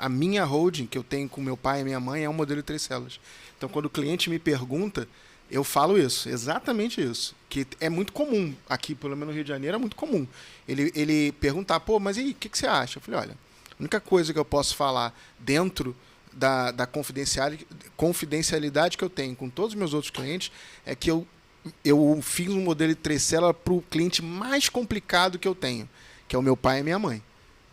Speaker 1: A minha holding que eu tenho com meu pai e minha mãe é um modelo de 3 células. Então, quando o cliente me pergunta, eu falo isso, exatamente isso. Que é muito comum, aqui, pelo menos no Rio de Janeiro, é muito comum. Ele perguntar, pô, mas e aí, o que você acha? Eu falei, olha, a única coisa que eu posso falar dentro da confidencialidade que eu tenho com todos os meus outros clientes é que eu fiz um modelo de 3 células para o cliente mais complicado que eu tenho, que é o meu pai e minha mãe.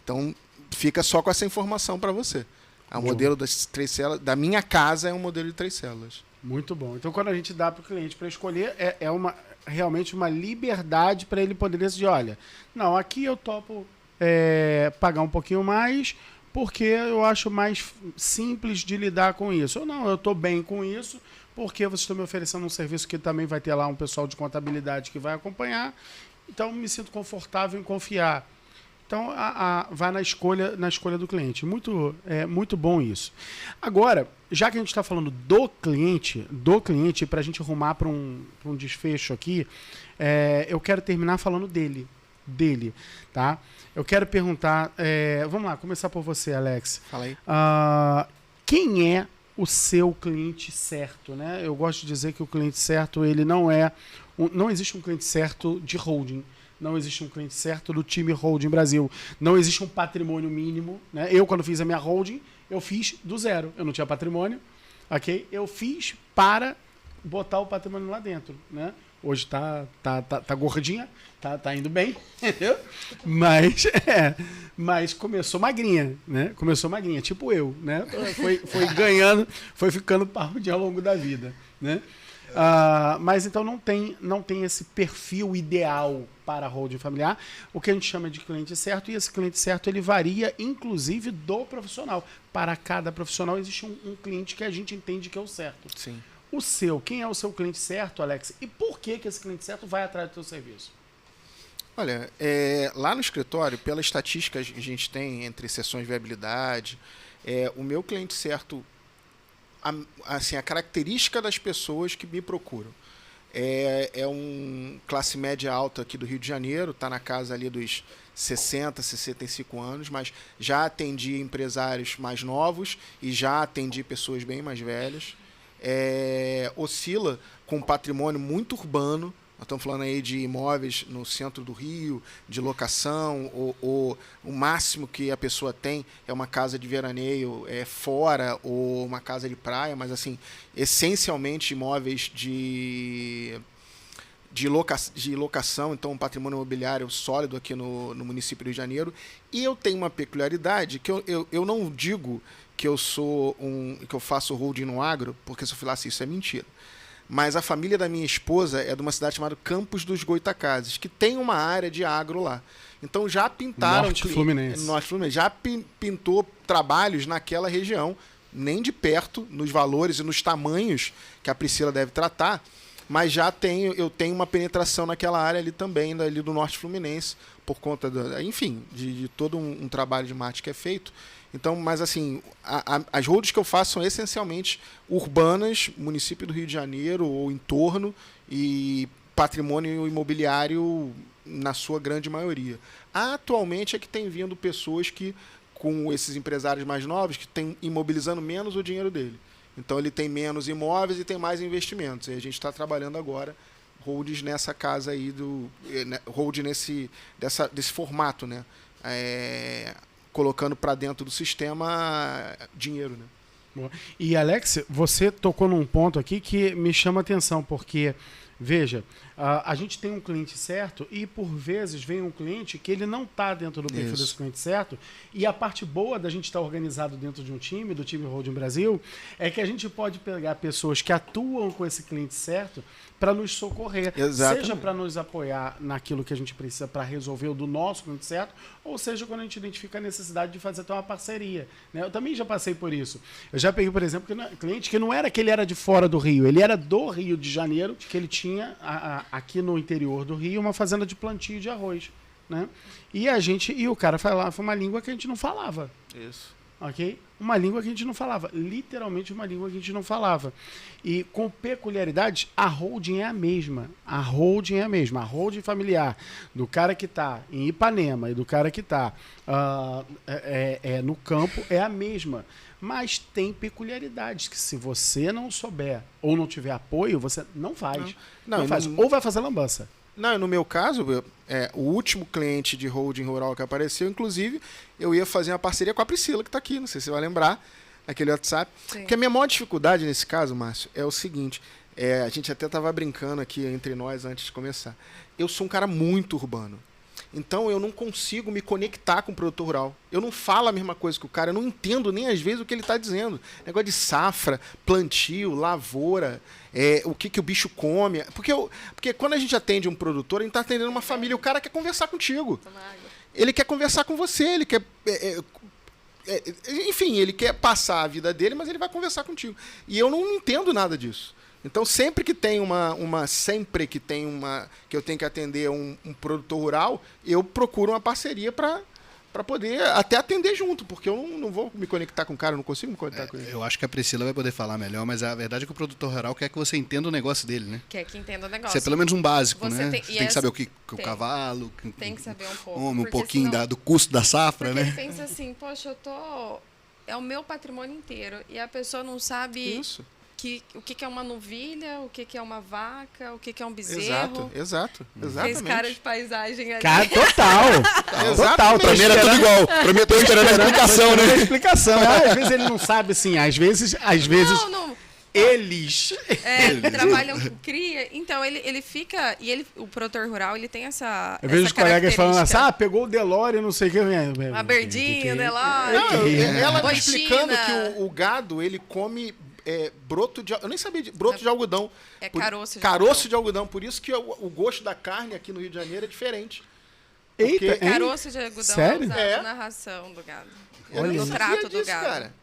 Speaker 1: Então, fica só com essa informação para você. O modelo das 3 células, da minha casa, é um modelo de 3 células.
Speaker 2: Muito bom. Então, quando a gente dá para o cliente para escolher, é realmente uma liberdade para ele poder decidir, olha, não, aqui eu topo pagar um pouquinho mais, porque eu acho mais simples de lidar com isso. Ou não, eu estou bem com isso, porque vocês estão me oferecendo um serviço que também vai ter lá um pessoal de contabilidade que vai acompanhar, então me sinto confortável em confiar. Então, vai na escolha do cliente. Muito bom isso. Agora, já que a gente está falando do cliente, para a gente arrumar para um desfecho aqui, eu quero terminar falando dele, tá? Eu quero perguntar, vamos lá, começar por você, Alex.
Speaker 1: Fala aí.
Speaker 2: Quem é o seu cliente certo, né? Eu gosto de dizer que o cliente certo, ele não existe um cliente certo de holding. Não existe um cliente certo do time holding Brasil. Não existe um patrimônio mínimo, né? Eu, quando fiz a minha holding, eu fiz do zero. Eu não tinha patrimônio, ok? Eu fiz para botar o patrimônio lá dentro, né? Hoje tá gordinha, tá indo bem, entendeu? Mas começou magrinha, né? Começou magrinha, tipo eu, né? Foi ganhando, foi ficando parrudinho ao longo da vida, né? Mas então não tem esse perfil ideal para a holding familiar, o que a gente chama de cliente certo, e esse cliente certo ele varia inclusive do profissional. Para cada profissional existe um cliente que a gente entende que é o certo.
Speaker 1: Sim.
Speaker 2: Quem é o seu cliente certo, Alex? E por que esse cliente certo vai atrás do seu serviço?
Speaker 1: Olha, lá no escritório, pela estatística que a gente tem entre sessões de viabilidade, o meu cliente certo, a característica das pessoas que me procuram é um classe média alta aqui do Rio de Janeiro, está na casa ali dos 60, 65 anos, mas já atendi empresários mais novos e já atendi pessoas bem mais velhas. Oscila com um patrimônio muito urbano. Nós estamos falando aí de imóveis no centro do Rio, de locação, ou o máximo que a pessoa tem é uma casa de veraneio fora, ou uma casa de praia, mas assim, essencialmente imóveis de locação, então um patrimônio imobiliário sólido aqui no município do Rio de Janeiro. E eu tenho uma peculiaridade que eu não digo que eu faço holding no agro, porque se eu falasse isso é mentira. Mas a família da minha esposa é de uma cidade chamada Campos dos Goitacazes, que tem uma área de agro lá. Então já pintaram...
Speaker 2: Norte Fluminense.
Speaker 1: Já pintou trabalhos naquela região, nem de perto, nos valores e nos tamanhos que a Priscila deve tratar, mas eu tenho uma penetração naquela área ali também, ali do Norte Fluminense, por conta, de todo um trabalho de marketing que é feito. Então, mas assim, as holdings que eu faço são essencialmente urbanas, município do Rio de Janeiro ou entorno, e patrimônio imobiliário na sua grande maioria. Atualmente é que tem vindo pessoas que, com esses empresários mais novos, que estão imobilizando menos o dinheiro dele. Então ele tem menos imóveis e tem mais investimentos. E a gente está trabalhando agora holdings nessa casa aí, holding desse formato, né? Colocando para dentro do sistema dinheiro, né?
Speaker 2: E Alex, você tocou num ponto aqui que me chama a atenção, porque Veja, a gente tem um cliente certo e, por vezes, vem um cliente que ele não está dentro do perfil desse cliente certo. E a parte boa da gente estar organizado dentro de um time, do time Holding Brasil, é que a gente pode pegar pessoas que atuam com esse cliente certo para nos socorrer.
Speaker 1: Exatamente.
Speaker 2: Seja para nos apoiar naquilo que a gente precisa para resolver o do nosso cliente certo, ou seja, quando a gente identifica a necessidade de fazer até uma parceria. Né? Eu também já passei por isso. Eu já peguei, por exemplo, cliente que não era que ele era de fora do Rio, ele era do Rio de Janeiro, que ele tinha aqui no interior do Rio uma fazenda de plantio de arroz. Né? E o cara falava uma língua que a gente não falava.
Speaker 1: Isso.
Speaker 2: Ok? Uma língua que a gente não falava. Literalmente uma língua que a gente não falava. E com peculiaridades, a holding é a mesma. A holding é a mesma. A holding familiar do cara que está em Ipanema e do cara que está no campo é a mesma. Mas tem peculiaridades que, se você não souber ou não tiver apoio, você não faz. Não faz. Ou vai fazer lambança.
Speaker 1: Não, no meu caso, o último cliente de holding rural que apareceu, inclusive, eu ia fazer uma parceria com a Priscila, que está aqui, não sei se você vai lembrar, naquele WhatsApp.
Speaker 3: Sim.
Speaker 1: Porque a minha maior dificuldade nesse caso, Márcio, é o seguinte, a gente até estava brincando aqui entre nós antes de começar. Eu sou um cara muito urbano. Então eu não consigo me conectar com o produtor rural. Eu não falo a mesma coisa que o cara, eu não entendo nem às vezes o que ele está dizendo. Negócio de safra, plantio, lavoura, o que o bicho come. Porque quando a gente atende um produtor, a gente está atendendo uma família, o cara quer conversar contigo. Ele quer conversar com você, ele quer. Enfim, ele quer passar a vida dele, mas ele vai conversar contigo. E eu não entendo nada disso. Então, sempre que tem que eu tenho que atender um produtor rural, eu procuro uma parceria para poder até atender junto, porque eu não vou me conectar com o cara, eu não consigo me conectar com ele.
Speaker 4: Eu acho que a Priscila vai poder falar melhor, mas a verdade é que o produtor rural quer que você entenda o negócio dele, né?
Speaker 3: Quer que entenda o negócio.
Speaker 4: Isso é pelo menos um básico,
Speaker 3: Você
Speaker 4: né?
Speaker 3: tem-
Speaker 4: Você
Speaker 3: e
Speaker 4: tem que saber
Speaker 3: essa-
Speaker 4: o que o cavalo,
Speaker 3: Tem que saber um pouco.
Speaker 4: um
Speaker 3: porque
Speaker 4: pouquinho
Speaker 3: senão-
Speaker 4: do custo da safra,
Speaker 3: Porque ele
Speaker 4: né?
Speaker 3: pensa assim, poxa, é o meu patrimônio inteiro. E a pessoa não sabe
Speaker 1: Isso.
Speaker 3: o que é uma novilha, o que é uma vaca, o que é um bezerro.
Speaker 1: Exato.
Speaker 3: Fez
Speaker 1: Exatamente.
Speaker 3: cara de paisagem ali.
Speaker 2: Cara, total. Total.
Speaker 4: Pra mim era tudo igual. Pra mim eu tô esperando a explicação, né?
Speaker 2: Explicação. Às vezes ele não sabe, assim, às vezes
Speaker 3: Não.
Speaker 2: eles...
Speaker 3: Trabalham com cria. Então, ele fica... E o produtor rural, ele tem essa
Speaker 2: Eu vejo os colegas falando assim,
Speaker 3: característica.
Speaker 2: pegou o Delore, não sei o que.
Speaker 3: Uma berdinha, né, lá.
Speaker 1: Ela me
Speaker 3: Boichina.
Speaker 1: explicando que o gado, ele come broto de... Eu nem sabia broto de algodão.
Speaker 3: É caroço de
Speaker 1: Caroço
Speaker 3: algodão.
Speaker 1: de algodão. Por isso que o gosto da carne aqui no Rio de Janeiro é diferente.
Speaker 2: Eita, hein?
Speaker 3: Caroço de algodão
Speaker 2: Sério?
Speaker 3: é usado na ração do gado.
Speaker 1: Eu nem
Speaker 3: no
Speaker 1: sabia
Speaker 3: trato do
Speaker 1: disso,
Speaker 3: gado.
Speaker 1: cara.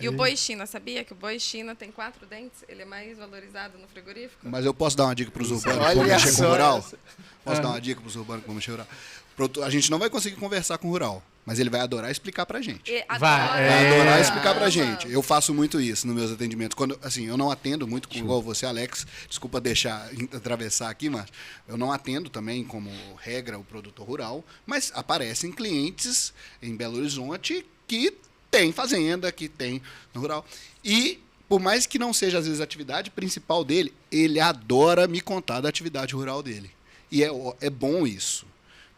Speaker 3: E o boi China, sabia que o boi China tem 4 dentes? Ele é mais valorizado no frigorífico?
Speaker 4: Mas eu posso dar uma dica pros urbanos que
Speaker 1: Olha
Speaker 4: vão mexer com
Speaker 1: só
Speaker 4: o rural?
Speaker 1: essa.
Speaker 4: Posso dar uma dica pros urbanos que vão mexer com o rural? A gente não vai conseguir conversar com o rural, mas ele vai adorar explicar pra gente.
Speaker 2: Vai,
Speaker 4: Vai adorar explicar pra
Speaker 3: ama.
Speaker 4: gente. Eu faço muito isso nos meus atendimentos. Quando, assim, eu não atendo muito igual você, Alex. Desculpa deixar atravessar aqui, mas eu não atendo também, como regra, o produtor rural. Mas aparecem clientes em Belo Horizonte que tem fazenda, que tem no rural. E, por mais que não seja, às vezes, a atividade principal dele, ele adora me contar da atividade rural dele. E é bom isso.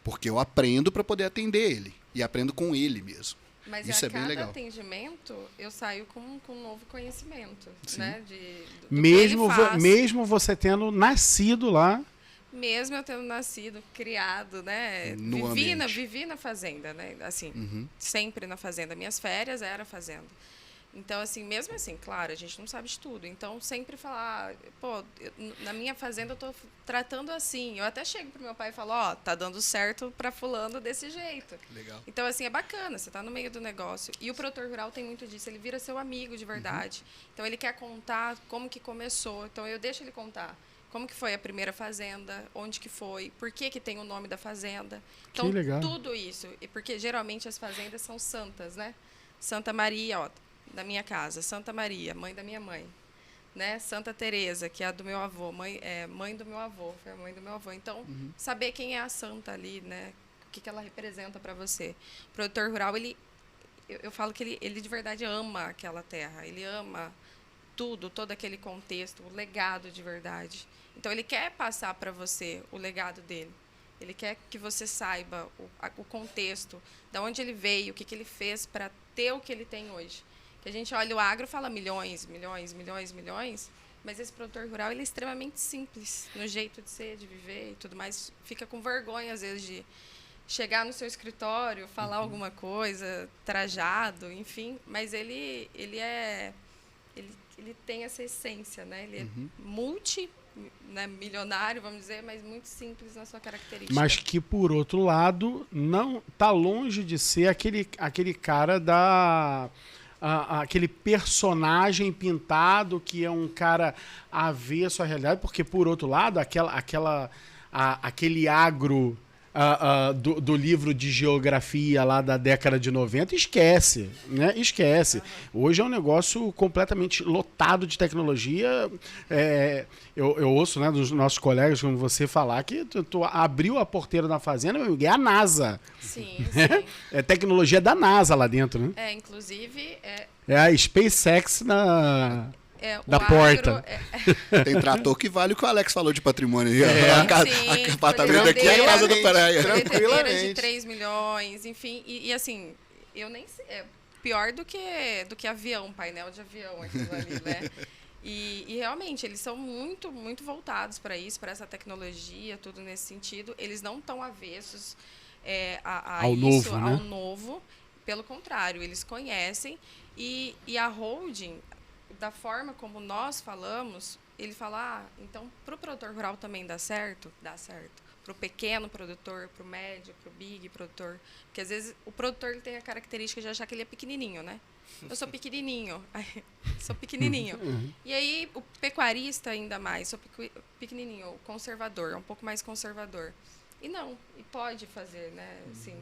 Speaker 4: Porque eu aprendo para poder atender ele. E aprendo com ele mesmo.
Speaker 3: Mas
Speaker 4: Isso é bem
Speaker 3: cada
Speaker 4: legal.
Speaker 3: atendimento, eu saio com um novo conhecimento, né? Do que
Speaker 2: Mesmo,
Speaker 3: ele faz.
Speaker 2: mesmo você tendo nascido lá...
Speaker 3: Mesmo eu tendo nascido, criado, né?
Speaker 4: No ambiente.
Speaker 3: Vivi na fazenda, né? Assim, sempre na fazenda. Minhas férias era fazenda. Então, assim, mesmo assim, claro, a gente não sabe de tudo. Então, sempre falar, na minha fazenda eu tô tratando assim. Eu até chego pro meu pai e falo, tá dando certo para fulano desse jeito.
Speaker 4: Legal.
Speaker 3: Então, assim, é bacana, você tá no meio do negócio. E o produtor rural tem muito disso, ele vira seu amigo de verdade. Então, ele quer contar como que começou. Então, eu deixo ele contar. Como que foi a primeira fazenda, onde que foi, por que que tem o nome da fazenda. Então,
Speaker 2: Que legal.
Speaker 3: tudo isso. E porque geralmente as fazendas são santas, né? Santa Maria, da minha casa, Santa Maria, mãe da minha mãe, né? Santa Teresa, que é a do meu avô, mãe do meu avô, foi a mãe do meu avô. Então, saber quem é a santa ali, né? O que ela representa para você. O produtor rural, eu falo que ele de verdade ama aquela terra, ele ama tudo, todo aquele contexto, o legado de verdade. Então, ele quer passar para você o legado dele. Ele quer que você saiba o contexto, de onde ele veio, o que ele fez para ter o que ele tem hoje. Que a gente olha o agro e fala milhões, milhões, milhões, milhões, Mas esse produtor rural, ele é extremamente simples no jeito de ser, de viver e tudo mais. Fica com vergonha, às vezes, de chegar no seu escritório, falar alguma coisa, trajado, enfim. Mas ele tem essa essência, né? Ele é né, milionário, vamos dizer, mas muito simples na sua característica.
Speaker 2: Mas que, por outro lado, não tá longe de ser aquele cara aquele personagem pintado que é um cara avesso à realidade, porque, por outro lado, aquele agro do livro de geografia lá da década de 90, esquece, né? Esquece. Hoje é um negócio completamente lotado de tecnologia. Eu ouço, né, dos nossos colegas, como você, falar que tu abriu a porteira da fazenda, meu amigo, é a NASA.
Speaker 3: Sim, sim.
Speaker 2: É tecnologia da NASA lá dentro, né?
Speaker 3: Inclusive...
Speaker 2: É a SpaceX da porta.
Speaker 4: Tem trator que vale o que o Alex falou de patrimônio.
Speaker 3: Sim,
Speaker 4: a apartamento aqui é a casa do Praia.
Speaker 3: Tranquilamente. De 3 milhões, enfim. E assim, eu nem sei. É pior do que avião, painel de avião, aquilo ali, né? E realmente, eles são muito, muito voltados para isso, para essa tecnologia, tudo nesse sentido. Eles não estão avessos
Speaker 2: ao
Speaker 3: isso,
Speaker 2: novo, né?
Speaker 3: ao novo. Pelo contrário, eles conhecem. E a holding, da forma como nós falamos, ele fala, então, para o produtor rural também dá certo? Dá certo. Para o pequeno produtor, para o médio, para o big produtor. Porque, às vezes, o produtor ele tem a característica de achar que ele é pequenininho, né? Eu sou pequenininho. Sou pequenininho. E aí, o pecuarista, ainda mais, sou pequenininho, conservador, um pouco mais conservador. E não, e pode fazer, né? Assim,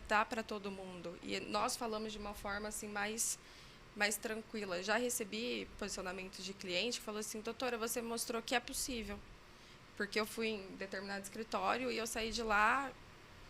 Speaker 3: tá para todo mundo. E nós falamos de uma forma, assim, mais tranquila. Já recebi posicionamentos de cliente que falou assim, doutora, você mostrou que é possível. Porque eu fui em determinado escritório e eu saí de lá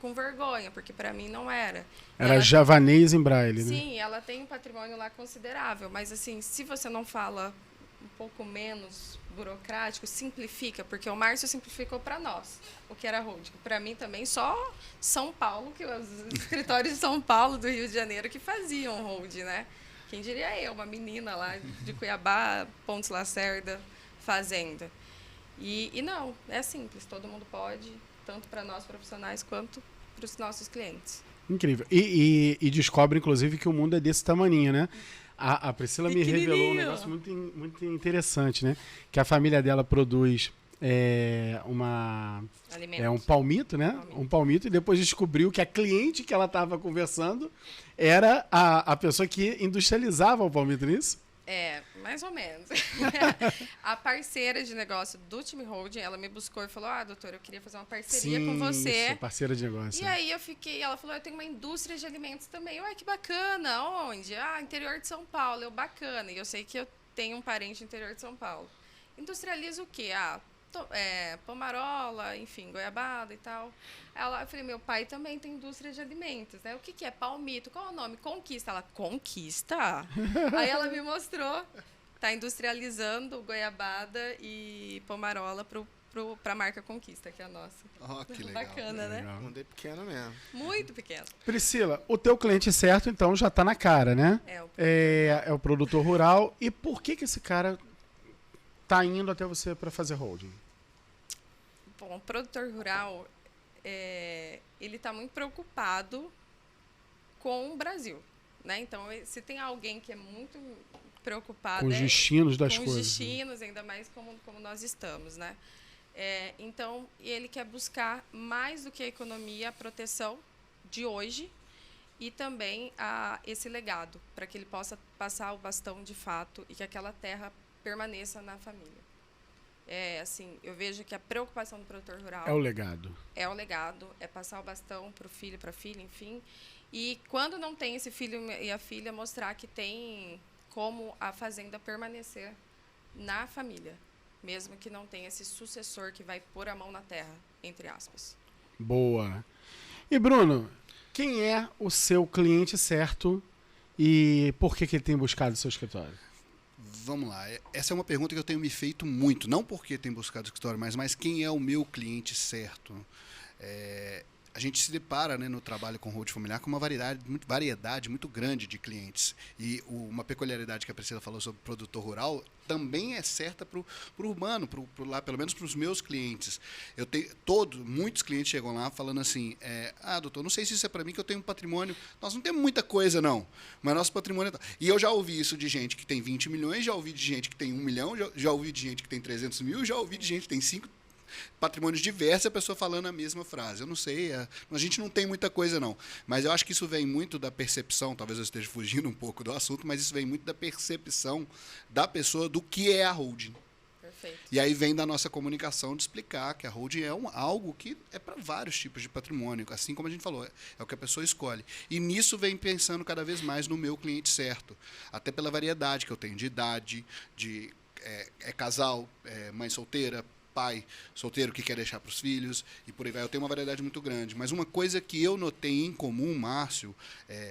Speaker 3: com vergonha, porque para mim não era.
Speaker 2: Era javanês em braille, né?
Speaker 3: Sim, ela tem um patrimônio lá considerável, mas assim, se você não fala um pouco menos burocrático, simplifica, porque o Márcio simplificou para nós, o que era holding. Para mim também, só São Paulo, que os escritórios de São Paulo, do Rio de Janeiro, que faziam holding, né? Quem diria eu, uma menina lá de Cuiabá, Pontes Lacerda, fazenda. E não, é simples, todo mundo pode, tanto para nós profissionais quanto para os nossos clientes.
Speaker 2: Incrível. E descobre, inclusive, que o mundo é desse tamaninho, né? A Priscila me revelou um negócio muito, muito interessante, né? Que a família dela produz um palmito, né? Um palmito, e depois descobriu que a cliente que ela estava conversando era a pessoa que industrializava o palmito, não é isso?
Speaker 3: Mais ou menos. A parceira de negócio do time holding, ela me buscou e falou, doutora, eu queria fazer uma parceria com você.
Speaker 2: Isso, parceira de negócio.
Speaker 3: E aí ela falou, eu tenho uma indústria de alimentos também. Que bacana, onde? Interior de São Paulo, bacana. E eu sei que eu tenho um parente no interior de São Paulo. Industrializa o quê? Pomarola, enfim, goiabada e tal. Eu falei, meu pai também tem indústria de alimentos, né? O que é palmito? Qual é o nome? Conquista. Ela, Conquista? Aí ela me mostrou, tá industrializando goiabada e pomarola para a marca Conquista, que é a nossa.
Speaker 4: Que legal.
Speaker 3: Bacana, né?
Speaker 1: O mundo é pequeno mesmo.
Speaker 3: Muito pequeno.
Speaker 2: Priscila, o teu cliente certo, então, já tá na cara, né? É o produtor rural. E por que esse cara tá indo até você para fazer holding?
Speaker 3: Bom, o produtor rural, ele está muito preocupado com o Brasil, né? Então, se tem alguém que é muito preocupado...
Speaker 2: Com os destinos das coisas.
Speaker 3: Com os destinos, ainda mais como nós estamos, né? Então, ele quer buscar mais do que a economia, a proteção de hoje e também esse legado, para que ele possa passar o bastão de fato e que aquela terra permaneça na família. Assim, eu vejo que a preocupação do produtor rural...
Speaker 2: É o legado.
Speaker 3: É o legado, é passar o bastão para o filho, para a filha, enfim. E quando não tem esse filho e a filha, mostrar que tem como a fazenda permanecer na família, mesmo que não tenha esse sucessor que vai pôr a mão na terra, entre aspas.
Speaker 2: Boa. E, Bruno, quem é o seu cliente certo e por que ele tem buscado o seu escritório?
Speaker 4: Vamos lá. Essa é uma pergunta que eu tenho me feito muito. Não porque tem buscado escritório, mas quem é o meu cliente certo? a gente se depara, né, no trabalho com holding familiar com uma variedade muito grande de clientes. E uma peculiaridade que a Priscila falou sobre o produtor rural também é certa para o urbano, lá, pelo menos para os meus clientes. Eu tenho muitos clientes chegam lá falando assim, doutor, não sei se isso é para mim, que eu tenho um patrimônio, nós não temos muita coisa não, mas nosso patrimônio é tal. E eu já ouvi isso de gente que tem 20 milhões, já ouvi de gente que tem 1 milhão, já ouvi de gente que tem 300 mil, já ouvi de gente que tem 5 patrimônios diversos, a pessoa falando a mesma frase. Eu não sei, a gente não tem muita coisa não, mas eu acho que isso vem muito da percepção, talvez eu esteja fugindo um pouco do assunto, mas isso vem muito da percepção da pessoa do que é a holding.
Speaker 3: Perfeito.
Speaker 4: E aí vem da nossa comunicação de explicar que a holding é algo que é para vários tipos de patrimônio, assim como a gente falou, é o que a pessoa escolhe. E nisso vem pensando cada vez mais no meu cliente certo, até pela variedade que eu tenho de idade, de casal, mãe solteira, pai solteiro que quer deixar para os filhos e por aí vai. Eu tenho uma variedade muito grande. Mas uma coisa que eu notei em comum, Márcio,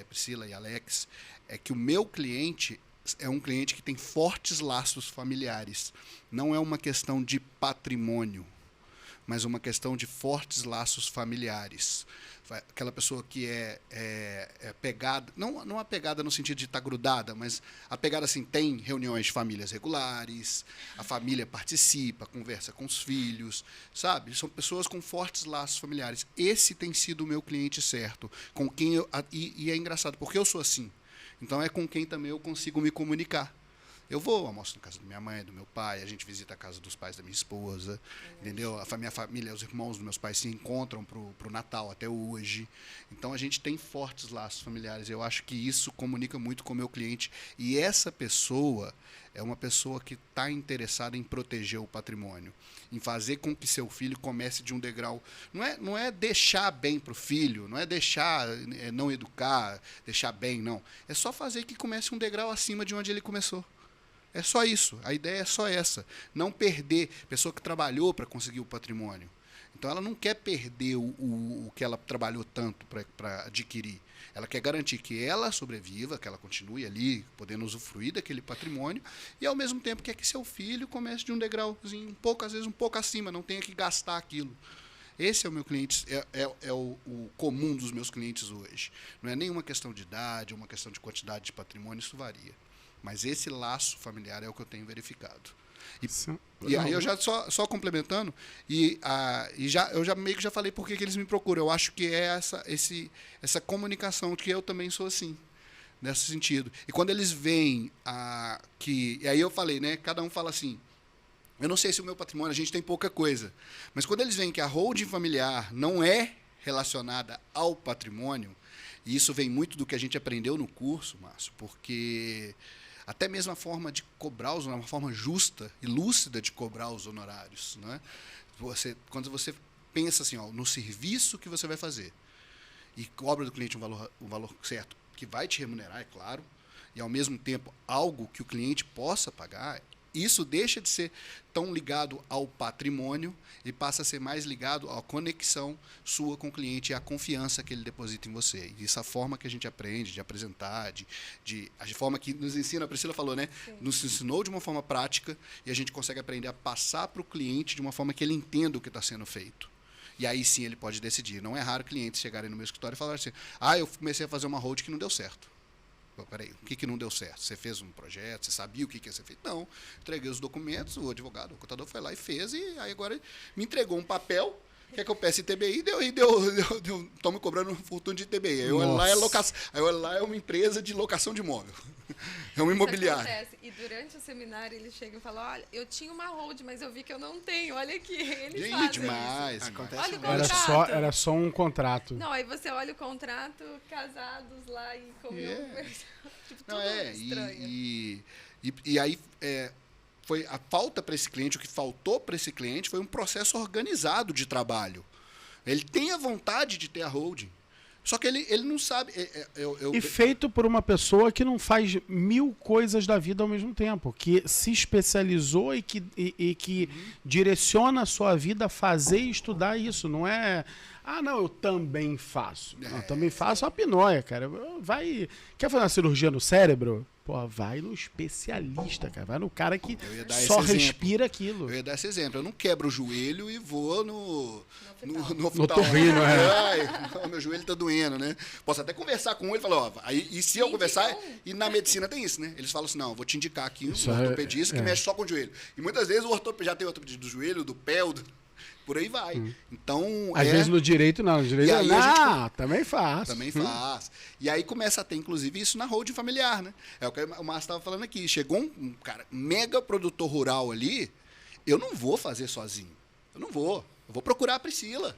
Speaker 4: Priscila e Alex, é que o meu cliente é um cliente que tem fortes laços familiares. Não é uma questão de patrimônio, mas uma questão de fortes laços familiares. Aquela pessoa que é apegada, não apegada no sentido de estar grudada, mas apegada assim, tem reuniões de famílias regulares, a família participa, conversa com os filhos, sabe? São pessoas com fortes laços familiares. Esse tem sido o meu cliente certo, com quem e é engraçado, porque eu sou assim. Então é com quem também eu consigo me comunicar. Eu vou, almoço na casa da minha mãe, do meu pai, a gente visita a casa dos pais da minha esposa, entendeu? A minha família, os irmãos dos meus pais se encontram pro Natal até hoje. Então a gente tem fortes laços familiares. Eu acho que isso comunica muito com o meu cliente. E essa pessoa é uma pessoa que está interessada em proteger o patrimônio, em fazer com que seu filho comece de um degrau. Não é deixar bem para o filho, não é deixar, não educar, deixar bem, não. É só fazer que comece um degrau acima de onde ele começou. É só isso, a ideia é só essa. Não perder, pessoa que trabalhou para conseguir o patrimônio. Então ela não quer perder o que ela trabalhou tanto para adquirir. Ela quer garantir que ela sobreviva, que ela continue ali, podendo usufruir daquele patrimônio, e ao mesmo tempo quer que seu filho comece de um degrauzinho, às vezes um pouco acima, não tenha que gastar aquilo. Esse é o meu cliente, é o comum dos meus clientes hoje. Não é nenhuma questão de idade, uma questão de quantidade de patrimônio, isso varia. Mas esse laço familiar é o que eu tenho verificado. E aí eu já só complementando, eu já meio que já falei por que eles me procuram. Eu acho que é essa comunicação, que eu também sou assim, nesse sentido. E quando eles veem e aí eu falei, né? Cada um fala assim, eu não sei se o meu patrimônio, a gente tem pouca coisa. Mas quando eles veem que a holding familiar não é relacionada ao patrimônio, e isso vem muito do que a gente aprendeu no curso, Márcio, porque até mesmo a forma de cobrar uma forma justa e lúcida de cobrar os honorários, né? Quando você pensa assim, no serviço que você vai fazer e cobra do cliente um valor certo, que vai te remunerar, é claro, e ao mesmo tempo algo que o cliente possa pagar, isso deixa de ser tão ligado ao patrimônio e passa a ser mais ligado à conexão sua com o cliente e à confiança que ele deposita em você. E essa forma que a gente aprende de apresentar, a forma que nos ensina, a Priscila falou, né? Sim. Nos ensinou de uma forma prática e a gente consegue aprender a passar para o cliente de uma forma que ele entenda o que está sendo feito. E aí sim ele pode decidir. Não é raro clientes chegarem no meu escritório e falarem assim, eu comecei a fazer uma hold que não deu certo. Peraí, o que não deu certo? Você fez um projeto, você sabia o que ia ser feito? Não, entreguei os documentos, o advogado, o contador foi lá e fez, e aí agora me entregou um papel, quer que eu peça ITBI, estão me cobrando um fortuna de ITBI. Aí eu olho lá, é uma empresa de locação de imóvel. É uma imobiliária.
Speaker 3: Acontece. E durante o seminário eles chegam e falam, olha, eu tinha uma hold, mas eu vi que eu não tenho, olha aqui. Eles fazem
Speaker 4: demais.
Speaker 3: Acontece. Olha o
Speaker 2: contrato. Era só um contrato.
Speaker 3: Não, aí você olha o contrato, casados lá e como tipo, tudo estranho.
Speaker 4: E aí foi a falta para esse cliente, o que faltou para esse cliente foi um processo organizado de trabalho. Ele tem a vontade de ter a holding, só que ele não sabe.
Speaker 2: E feito por uma pessoa que não faz 1000 coisas da vida ao mesmo tempo, que se especializou e que direciona a sua vida a fazer e estudar isso. Não é, não, eu também faço. Não, também faço a pinóia, cara. Quer fazer uma cirurgia no cérebro? Pô, vai no especialista, cara. Vai no cara que só respira aquilo.
Speaker 4: Eu ia dar esse exemplo. Eu não quebro o joelho e vou
Speaker 2: No otorrino,
Speaker 4: Ai, meu joelho tá doendo, né? Posso até conversar com ele e falar, ó, aí, e se eu conversar, e na medicina tem isso, né? Eles falam assim, não, vou te indicar aqui um ortopedista que mexe só com o joelho. E muitas vezes o ortopedista já tem ortopedista do joelho, do pé, por aí vai. Então,
Speaker 2: às vezes no direito não, no direito também faz.
Speaker 4: Também faz. E aí começa a ter, inclusive, isso na holding familiar, né? É o que o Márcio estava falando aqui. Chegou um cara, mega produtor rural ali, eu não vou fazer sozinho. Eu não vou. Eu vou procurar a Priscila.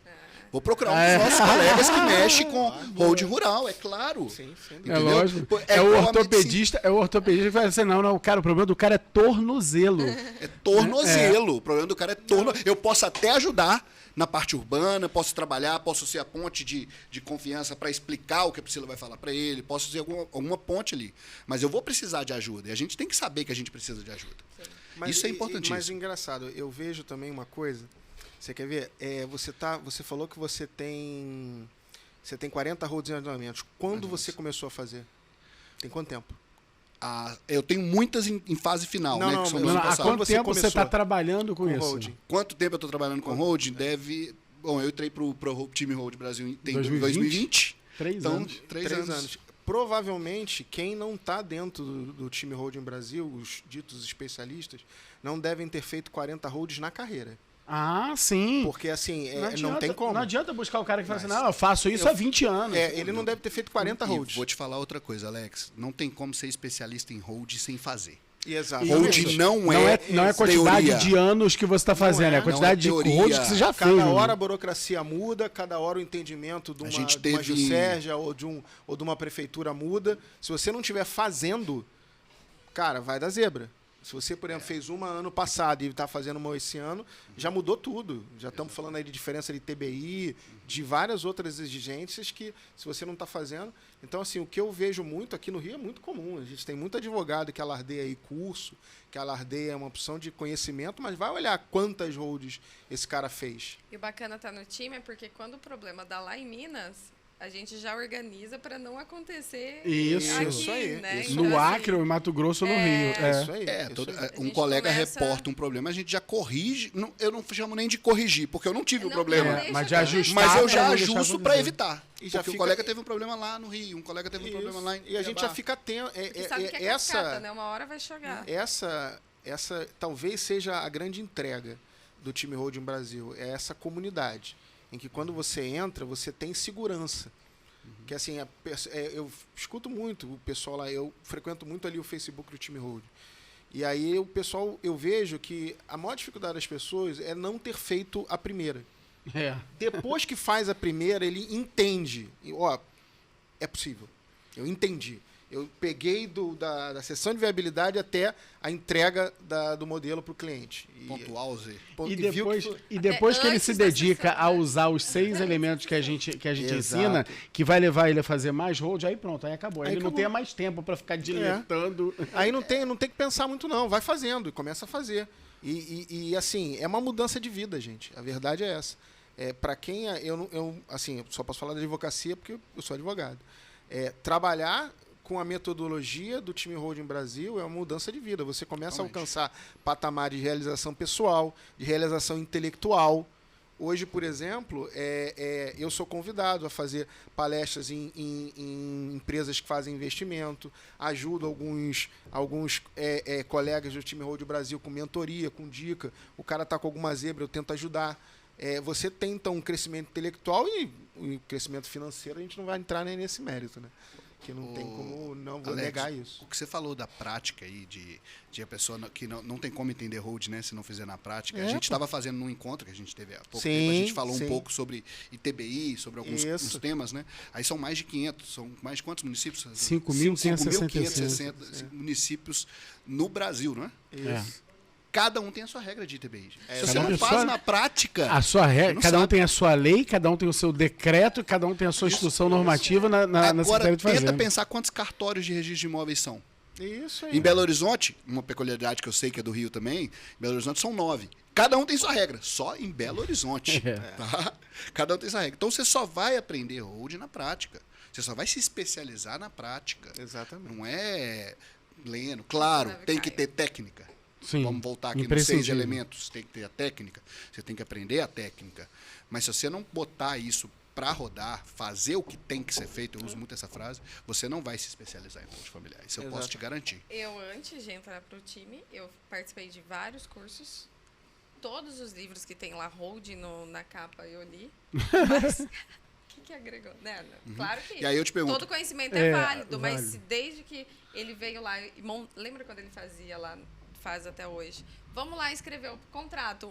Speaker 4: Vou procurar um dos nossos colegas que mexe com holding rural, é claro.
Speaker 1: Sim.
Speaker 2: É lógico. O ortopedista que vai dizer, não, cara, o problema do cara é tornozelo.
Speaker 4: É tornozelo. O problema do cara é tornozelo. Eu posso até ajudar na parte urbana, posso trabalhar, posso ser a ponte de confiança para explicar o que a Priscila vai falar para ele, posso ser alguma ponte ali. Mas eu vou precisar de ajuda. E a gente tem que saber que a gente precisa de ajuda. Isso é importantíssimo.
Speaker 1: Mas engraçado, eu vejo também uma coisa. Você quer ver? Você falou que você tem 40 holdings em andamentos. Quando você começou a fazer? Tem quanto tempo?
Speaker 4: Eu tenho muitas em fase final, né? Que são do ano
Speaker 2: Há
Speaker 4: passado.
Speaker 2: quanto tempo você está trabalhando com isso?
Speaker 1: Holding?
Speaker 4: Quanto tempo eu estou trabalhando com holding? Bom, eu entrei para o time Holding Brasil em 2020.
Speaker 2: 3
Speaker 4: então,
Speaker 2: anos.
Speaker 4: 3 anos.
Speaker 1: Provavelmente, quem não está dentro do time Holding Brasil, os ditos especialistas, não devem ter feito 40 holdings na carreira.
Speaker 2: Ah, sim.
Speaker 1: Porque assim, não tem como.
Speaker 2: Não adianta buscar o cara que fala assim, não, eu faço isso há 20 anos.
Speaker 1: Ele não deve ter feito 40 holds.
Speaker 4: Vou te falar outra coisa, Alex. Não tem como ser especialista em hold sem fazer.
Speaker 1: Exato.
Speaker 4: Hold não é
Speaker 2: a quantidade
Speaker 4: teoria.
Speaker 2: de anos que você está fazendo, é a quantidade de holds que você já fez.
Speaker 1: Cada hora a burocracia muda, cada hora o entendimento de uma Jusérgia ou de uma prefeitura muda. Se você não estiver fazendo, cara, vai dar zebra. Se você, por exemplo, fez uma ano passado e está fazendo uma esse ano, já mudou tudo. Já estamos falando aí de diferença de TBI, de várias outras exigências que, se você não está fazendo... Então, assim, o que eu vejo muito aqui no Rio é muito comum. A gente tem muito advogado que alardeia aí curso, que alardeia uma opção de conhecimento, mas vai olhar quantas holds esse cara fez.
Speaker 3: E o bacana tá no time é porque quando o problema dá lá em Minas... A gente já organiza para não acontecer
Speaker 2: isso
Speaker 3: aí, né?
Speaker 2: Isso. No Acre, no Mato Grosso, no Rio.
Speaker 1: Isso aí.
Speaker 4: Um colega reporta um problema, a gente já corrige. Eu não chamo nem de corrigir, porque eu não tive o problema.
Speaker 2: Mas de ajustar.
Speaker 4: Mas eu já ajusto para evitar.
Speaker 1: E
Speaker 4: porque o colega teve um problema lá no Rio, um colega teve um problema lá em
Speaker 1: E a gente já fica atento.
Speaker 3: Sabe que é cascata, né? Uma hora vai chegar.
Speaker 1: Essa talvez seja a grande entrega do time Holding Brasil. É essa comunidade. Em que quando você entra, você tem segurança. Que assim, eu escuto muito o pessoal lá, eu frequento muito ali o Facebook do time Holding. E aí o pessoal, eu vejo que a maior dificuldade das pessoas é não ter feito a primeira. Depois que faz a primeira, ele entende. É possível. Eu entendi. Eu peguei da sessão de viabilidade até a entrega do modelo para o cliente.
Speaker 4: Pontual, Zé.
Speaker 2: E depois que ele se dedica a usar os 6 elementos que a gente ensina, que vai levar ele a fazer mais hold, aí pronto, aí acabou. Ele não tem mais tempo para ficar diletando.
Speaker 1: Aí não tem que pensar muito não, vai fazendo e começa a fazer. E assim, é uma mudança de vida, gente. A verdade é essa. Para quem eu só posso falar da advocacia porque eu sou advogado. Trabalhar com a metodologia do time Holding Brasil é uma mudança de vida. Você começa a alcançar patamares de realização pessoal, de realização intelectual. Hoje, por exemplo, eu sou convidado a fazer palestras em empresas que fazem investimento, ajudo alguns colegas do time Holding Brasil com mentoria, com dica. O cara está com alguma zebra, eu tento ajudar. Você tem, então, um crescimento intelectual e o crescimento financeiro, a gente não vai entrar nem nesse mérito, né? Que não tem como negar isso.
Speaker 4: O que você falou da prática aí, de a pessoa que não tem como entender hold, né, se não fizer na prática. A gente estava fazendo num encontro que a gente teve há pouco tempo, a gente falou um pouco sobre ITBI, sobre alguns temas, né? Aí são mais de 500, são mais de quantos municípios?
Speaker 2: 5.560
Speaker 4: municípios no Brasil, não é?
Speaker 1: Isso.
Speaker 4: Cada um tem a sua regra de ITBI. Se você não faz na prática...
Speaker 2: A sua regra, cada um tem a sua lei, cada um tem o seu decreto, cada um tem a sua instrução normativa na
Speaker 4: Agora, tenta pensar quantos cartórios de registro de imóveis são.
Speaker 1: Isso aí.
Speaker 4: Em Belo Horizonte, uma peculiaridade que eu sei que é do Rio também, em Belo Horizonte são 9. Cada um tem sua regra, só em Belo Horizonte. Tá? Cada um tem sua regra. Então você só vai aprender hold na prática. Você só vai se especializar na prática.
Speaker 1: Exatamente.
Speaker 4: Não é lendo. Claro, tem que ter técnica.
Speaker 2: Sim,
Speaker 4: Vamos voltar aqui nos 6
Speaker 2: imprescindível.
Speaker 4: elementos. Você tem que ter a técnica, você tem que aprender a técnica. Mas se você não botar isso para rodar, fazer o que tem que ser feito, eu uso muito essa frase, você não vai se especializar em coach familiar. Isso eu posso te garantir.
Speaker 3: Eu, antes de entrar pro time, eu participei de vários cursos. Todos os livros que tem lá, Hold, na capa, eu li. Mas, o que agregou? Né? Claro que
Speaker 4: E aí eu te pergunto,
Speaker 3: todo conhecimento é válido, mas
Speaker 2: válido.
Speaker 3: desde que ele veio lá... Lembra quando ele fazia lá, faz até hoje? Vamos lá escrever o contrato.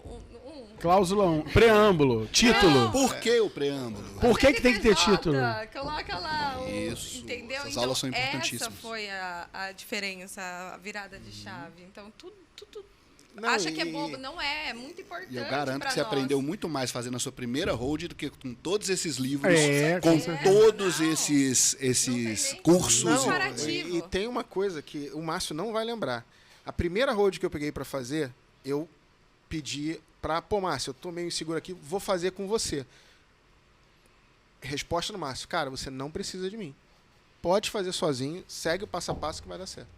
Speaker 2: Cláusula 1. Preâmbulo. Título.
Speaker 4: por que o preâmbulo?
Speaker 2: Por que tem que ter
Speaker 3: CNPJ,
Speaker 2: título?
Speaker 3: Coloca lá.
Speaker 4: Isso,
Speaker 3: Entendeu?
Speaker 4: essas
Speaker 3: Então,
Speaker 4: aulas são
Speaker 3: essa
Speaker 4: importantíssimas.
Speaker 3: foi a diferença, a virada de chave. Então, tudo
Speaker 1: Não,
Speaker 3: acha que é bobo. Não é, é muito importante.
Speaker 4: E eu garanto
Speaker 3: pra
Speaker 4: que você
Speaker 3: nós.
Speaker 4: aprendeu muito mais fazendo a sua primeira hold do que com todos esses livros,
Speaker 2: Com
Speaker 4: com
Speaker 2: certeza.
Speaker 4: todos
Speaker 3: Não.
Speaker 4: esses
Speaker 3: Não tem nem
Speaker 4: cursos.
Speaker 1: Não,
Speaker 3: comparativo.
Speaker 1: e tem uma coisa que o Márcio não vai lembrar. A primeira road que eu peguei para fazer, eu pedi para, pô, Márcio, eu tô meio inseguro aqui, vou fazer com você. Resposta do Márcio, cara, você não precisa de mim. Pode fazer sozinho, segue o passo a passo que vai dar certo.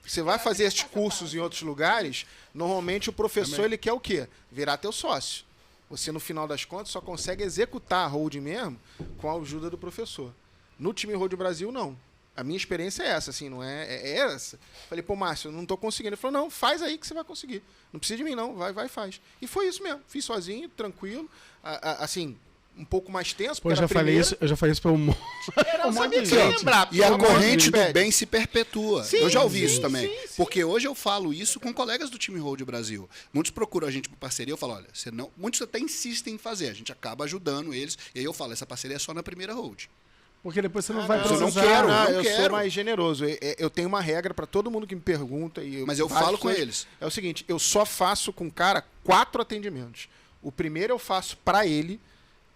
Speaker 1: Você vai fazer esses cursos em outros lugares, normalmente o professor ele quer o quê? Virar teu sócio. Você, no final das contas, só consegue executar a hold mesmo com a ajuda do professor. No time Hold Brasil, não. A minha experiência é essa, assim, não é essa. Falei, pô, Márcio, eu não tô conseguindo. Ele falou, não, faz aí que você vai conseguir. Não precisa de mim, não. Vai, faz. E foi isso mesmo. Fiz sozinho, tranquilo. Assim, um pouco mais tenso.
Speaker 2: Pô,
Speaker 1: porque
Speaker 2: eu
Speaker 1: era
Speaker 2: já
Speaker 1: a primeira.
Speaker 2: falei isso pra um monte
Speaker 1: Eu
Speaker 2: um
Speaker 1: sabia
Speaker 2: monte
Speaker 1: que
Speaker 2: de
Speaker 1: você ia
Speaker 2: gente.
Speaker 1: lembrar.
Speaker 4: E a
Speaker 1: pelo amor de
Speaker 4: corrente
Speaker 1: Deus.
Speaker 4: do bem se perpetua.
Speaker 1: Sim,
Speaker 4: eu já ouvi
Speaker 1: sim,
Speaker 4: isso também.
Speaker 1: sim.
Speaker 4: Porque hoje eu falo isso com colegas do time Hold Brasil. Muitos procuram a gente por parceria. Eu falo, olha, você não... muitos até insistem em fazer. A gente acaba ajudando eles. E aí eu falo, essa parceria é só na primeira hold.
Speaker 2: Porque depois você não vai
Speaker 4: mas eu
Speaker 2: precisar.
Speaker 4: não quero,
Speaker 1: Não,
Speaker 4: não
Speaker 1: eu sou
Speaker 4: quero.
Speaker 1: mais generoso. Eu tenho uma regra para todo mundo que me pergunta.
Speaker 4: Mas eu
Speaker 1: várias
Speaker 4: falo com
Speaker 1: pessoas-
Speaker 4: eles.
Speaker 1: É o seguinte, eu só faço com o cara 4 atendimentos. O primeiro eu faço para ele.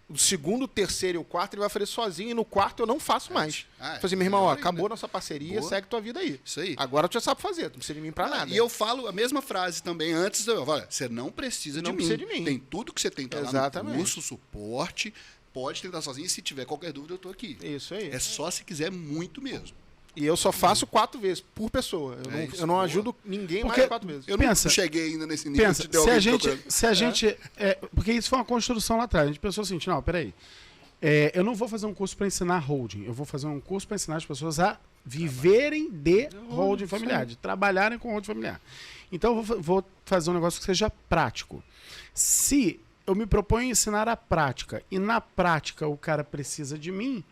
Speaker 1: O segundo, o terceiro e o quarto ele vai fazer sozinho. E no quarto eu não faço mais.
Speaker 4: Ah,
Speaker 1: Falei assim, meu irmão, ó,
Speaker 4: melhor ainda.
Speaker 1: acabou nossa parceria,
Speaker 4: Boa.
Speaker 1: segue tua vida aí.
Speaker 4: Isso aí.
Speaker 1: Agora tu já sabe fazer, tu não precisa de mim pra nada.
Speaker 4: E eu falo a mesma frase também antes. Olha, você não precisa,
Speaker 1: Não
Speaker 4: de,
Speaker 1: precisa
Speaker 4: mim.
Speaker 1: de mim.
Speaker 4: Tem tudo que você tem tá lá no
Speaker 1: Exatamente.
Speaker 4: curso, suporte. Pode tentar sozinho. E se tiver qualquer dúvida, eu tô aqui.
Speaker 1: Isso aí.
Speaker 4: É só se quiser muito mesmo.
Speaker 1: E eu só faço 4 vezes por pessoa.
Speaker 4: Isso,
Speaker 1: Eu não
Speaker 4: boa.
Speaker 1: ajudo ninguém
Speaker 2: Porque-
Speaker 1: mais de 4 vezes.
Speaker 4: Eu
Speaker 2: Pensa.
Speaker 4: não cheguei ainda nesse nível
Speaker 2: Pensa,
Speaker 4: de ter alguém procurando.
Speaker 2: se a gente. Porque isso foi uma construção lá atrás. A gente pensou assim, não, peraí. Eu não vou fazer um curso para ensinar holding. Eu vou fazer um curso para ensinar as pessoas a viverem de holding familiar, de trabalharem com holding familiar. Então eu vou fazer um negócio que seja prático. Se eu me proponho a ensinar a prática e na prática o cara precisa de mim,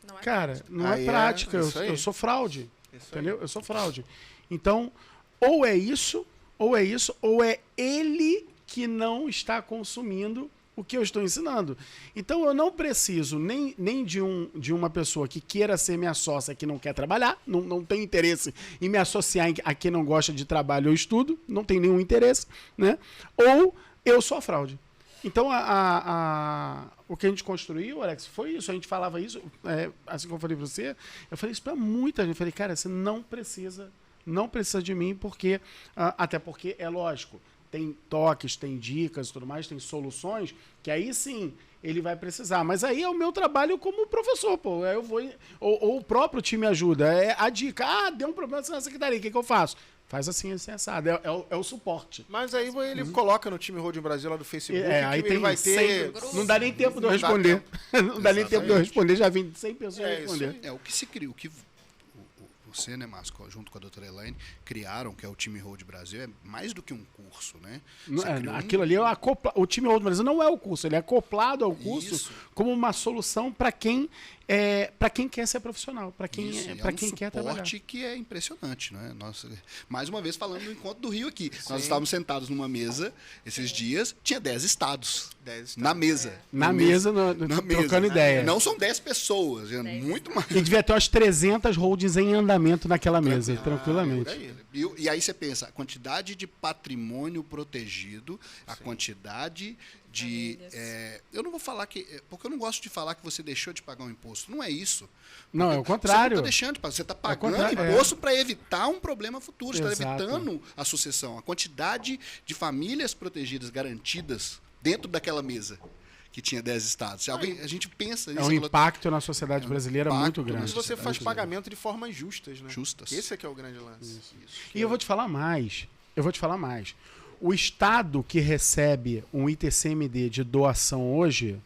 Speaker 3: Não é
Speaker 2: cara, não
Speaker 1: Aí
Speaker 2: é
Speaker 1: é
Speaker 2: prática.
Speaker 1: isso aí.
Speaker 2: Eu sou fraude.
Speaker 1: Isso aí.
Speaker 2: Entendeu? Eu sou fraude. Então, ou é isso, ou é ele que não está consumindo o que eu estou ensinando. Então, eu não preciso nem de uma pessoa que queira ser minha sócia, que não quer trabalhar, não tem interesse em me associar a quem não gosta de trabalho ou estudo, não tem nenhum interesse, né? Ou eu sou a fraude. Então, o que a gente construiu, Alex, foi isso. A gente falava isso, assim como eu falei pra você, eu falei isso pra muita gente. Eu falei, cara, você não precisa de mim, porque até porque é lógico, tem toques, tem dicas e tudo mais, tem soluções, que aí sim ele vai precisar. Mas aí é o meu trabalho como professor, pô. Eu vou, ou o próprio time ajuda. É a dica, deu um problema na secretaria, o que eu faço? Faz assim, assim, assado. É o suporte.
Speaker 1: Mas aí ele coloca no time Hold Brasil lá do Facebook.
Speaker 2: Aí
Speaker 1: que
Speaker 2: tem
Speaker 1: ele vai ter.
Speaker 3: 100
Speaker 2: Não dá nem tempo de eu
Speaker 1: Não dá
Speaker 2: responder. Não dá nem tempo de eu
Speaker 1: Exatamente.
Speaker 2: responder, já vim 100 pessoas
Speaker 1: É isso
Speaker 2: responder.
Speaker 1: aí.
Speaker 4: O que se cria, o que você, né, Márcio, junto com a doutora Elaine, criaram, que é o time Hold Brasil, é mais do que um curso, né? Você criou um-
Speaker 2: Aquilo ali é o time Hold Brasil não é o curso, ele é acoplado ao curso
Speaker 4: Isso.
Speaker 2: como uma solução para quem quer ser profissional, para quem,
Speaker 4: Isso,
Speaker 2: pra quem quer trabalhar.
Speaker 4: suporte que é impressionante, né? Nossa, mais uma vez falando do encontro do Rio aqui. Nós estávamos sentados numa mesa esses dias, tinha 10 estados
Speaker 1: 10 estados.
Speaker 4: na mesa.
Speaker 2: Na mesa, trocando ideia.
Speaker 4: Não são 10 pessoas, é muito mais.
Speaker 2: E devia ter umas 300 holdings em andamento naquela mesa, tranquilamente.
Speaker 1: Aí.
Speaker 4: E aí você pensa, a quantidade de patrimônio protegido, a quantidade de...
Speaker 3: Famílias.
Speaker 4: eu não vou falar que... Porque eu não gosto de falar que você deixou de pagar um imposto. Não é isso.
Speaker 2: Não, é o
Speaker 4: Você não
Speaker 2: contrário.
Speaker 4: está deixando de pagar. Você está pagando
Speaker 2: contrário, é.
Speaker 4: imposto para evitar um problema futuro. Você está
Speaker 2: Exato.
Speaker 4: evitando a sucessão. A quantidade de famílias protegidas, garantidas, dentro daquela mesa, que tinha 10 estados. Se alguém, a gente pensa
Speaker 2: É
Speaker 4: nisso...
Speaker 2: um
Speaker 4: e fala,
Speaker 2: impacto na sociedade brasileira
Speaker 4: impacto
Speaker 2: muito
Speaker 4: na
Speaker 2: grande.
Speaker 1: Mas você faz
Speaker 4: Muito
Speaker 1: pagamento de formas justas, né?
Speaker 4: Justas.
Speaker 1: Esse é que é o grande lance.
Speaker 2: E eu vou te falar mais. Eu vou te falar mais. O Estado que recebe um ITCMD de doação hoje,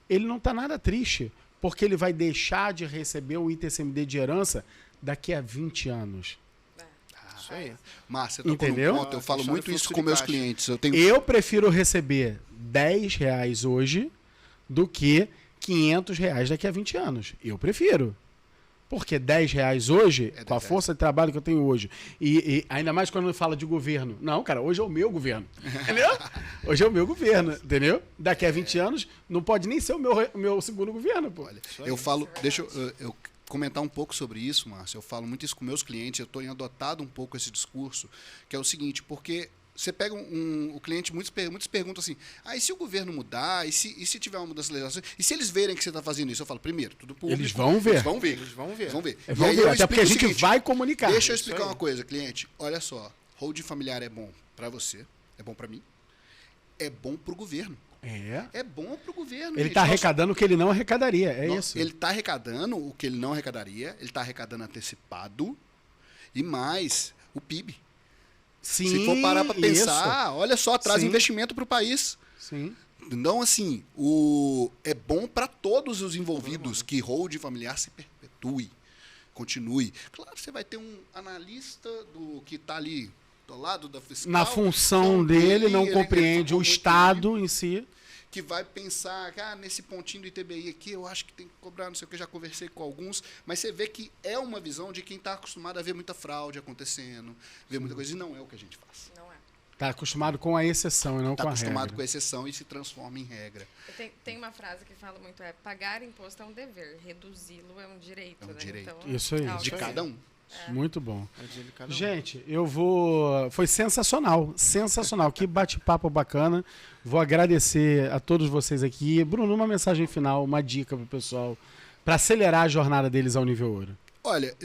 Speaker 2: ele não está nada triste, porque ele vai deixar de receber o ITCMD de herança daqui a 20 anos.
Speaker 1: Isso aí.
Speaker 4: Márcia, tocou
Speaker 2: Entendeu?
Speaker 4: num ponto, eu falo
Speaker 1: Questão
Speaker 4: muito
Speaker 1: de
Speaker 4: isso
Speaker 1: fluxo
Speaker 4: com
Speaker 1: de
Speaker 4: meus
Speaker 1: caixa.
Speaker 4: clientes.
Speaker 2: Eu prefiro receber R$10 hoje do que R$500 daqui a 20 anos. Eu prefiro. Porque R$10 hoje, com a força de trabalho que eu tenho hoje, e ainda mais quando fala de governo. Não, cara, hoje é o meu governo. Entendeu? Hoje é o meu governo, entendeu? Daqui a 20 anos, não pode nem ser o meu segundo governo, pô.
Speaker 4: Olha, eu falo, deixa eu comentar um pouco sobre isso, Márcio. Eu falo muito isso com meus clientes, eu tenho adotado um pouco esse discurso, que é o seguinte, porque você pega o cliente, muitos perguntam assim, e se o governo mudar, e se tiver uma mudança de legislação, e se eles verem que você está fazendo isso? Eu falo, primeiro, tudo público.
Speaker 2: Eles vão ver.
Speaker 4: Eles vão ver.
Speaker 1: Eles vão ver.
Speaker 4: Vão ver.
Speaker 2: Vão
Speaker 4: E aí
Speaker 2: ver,
Speaker 4: eu
Speaker 2: até porque a
Speaker 4: explico o
Speaker 2: gente
Speaker 4: seguinte,
Speaker 2: vai comunicar.
Speaker 4: Deixa eu
Speaker 1: Isso
Speaker 4: explicar
Speaker 1: aí.
Speaker 4: uma coisa, cliente. Olha só, holding familiar é bom para você, é bom para mim, é bom para o governo. É bom para o governo.
Speaker 2: Ele
Speaker 4: gente.
Speaker 2: está arrecadando o que ele não arrecadaria, isso.
Speaker 4: Ele está arrecadando o que ele não arrecadaria, ele está arrecadando antecipado e mais o PIB.
Speaker 2: Sim,
Speaker 4: Se for parar para pensar, olha só, traz
Speaker 2: Sim.
Speaker 4: investimento para o país.
Speaker 2: Sim.
Speaker 4: Então, assim, é bom para todos os envolvidos que holding familiar se perpetue, continue. Claro, você vai ter um analista que está ali do lado da fiscal.
Speaker 2: Na função dele, não compreende o Estado em si.
Speaker 4: Que vai pensar, nesse pontinho do ITBI aqui, eu acho que tem que cobrar, não sei o que, já conversei com alguns, mas você vê que é uma visão de quem está acostumado a ver muita fraude acontecendo, ver muita coisa, e não é o que a gente faz.
Speaker 3: Não é.
Speaker 2: Está acostumado com a exceção e não
Speaker 4: Está
Speaker 2: com a
Speaker 4: acostumado
Speaker 2: regra.
Speaker 4: com a exceção e se transforma em regra.
Speaker 3: Tem uma frase que fala muito, pagar imposto é um dever, reduzi-lo é um direito.
Speaker 4: É um
Speaker 3: né?
Speaker 4: direito.
Speaker 3: Então,
Speaker 2: Isso aí.
Speaker 3: algo
Speaker 4: De
Speaker 3: assim.
Speaker 4: cada um.
Speaker 2: Muito bom.
Speaker 1: É de cada um.
Speaker 2: Gente, foi sensacional, sensacional. Que bate-papo bacana. Vou agradecer a todos vocês aqui. Bruno, uma mensagem final, uma dica pro pessoal para acelerar a jornada deles ao nível ouro.
Speaker 4: Olha,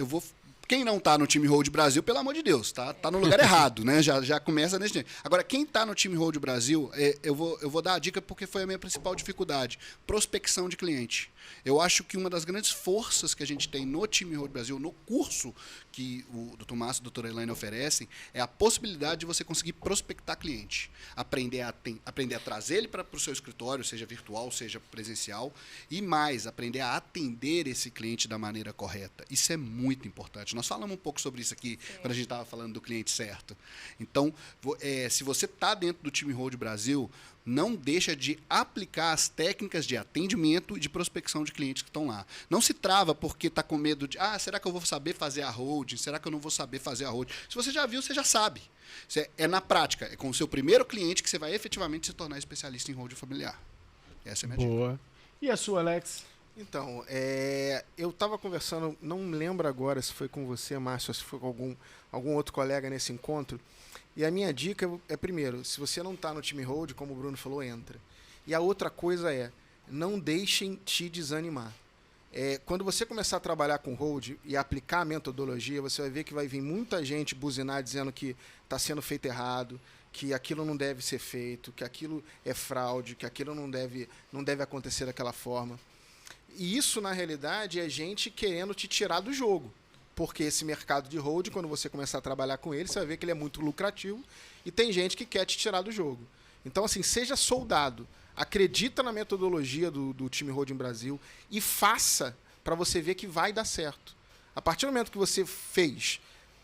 Speaker 4: quem não tá no time Hold Brasil, pelo amor de Deus, tá no lugar errado, né? Já começa nesse nível. Agora, quem tá no time Hold Brasil, eu vou dar a dica porque foi a minha principal dificuldade. Prospecção de cliente. Eu acho que uma das grandes forças que a gente tem no time Hold Brasil, no curso que o Dr. Márcio e a doutora Elaine oferecem, é a possibilidade de você conseguir prospectar cliente. Aprender a trazer ele para o seu escritório, seja virtual, seja presencial, e mais, aprender a atender esse cliente da maneira correta. Isso é muito importante. Nós falamos um pouco sobre isso aqui, quando a gente estava falando do cliente certo. Então, se você está dentro do time Hold Brasil, não deixa de aplicar as técnicas de atendimento e de prospecção de clientes que estão lá. Não se trava porque está com medo de, será que eu vou saber fazer a holding? Será que eu não vou saber fazer a holding? Se você já viu, você já sabe. É na prática, é com o seu primeiro cliente que você vai efetivamente se tornar especialista em holding familiar. Essa é a minha dica.
Speaker 2: Boa. E a sua, Alex?
Speaker 1: Então, eu estava conversando, não me lembro agora se foi com você, Márcio, ou se foi com algum outro colega nesse encontro. E a minha dica é, primeiro, se você não está no time hold, como o Bruno falou, entra. E a outra coisa não deixem te desanimar. Quando você começar a trabalhar com hold e aplicar a metodologia, você vai ver que vai vir muita gente buzinar dizendo que está sendo feito errado, que aquilo não deve ser feito, que aquilo é fraude, que aquilo não deve acontecer daquela forma. E isso, na realidade, é gente querendo te tirar do jogo. Porque esse mercado de hold, quando você começar a trabalhar com ele, você vai ver que ele é muito lucrativo e tem gente que quer te tirar do jogo. Então, assim, seja soldado, acredita na metodologia do time Holding Brasil e faça para você ver que vai dar certo. A partir do momento que você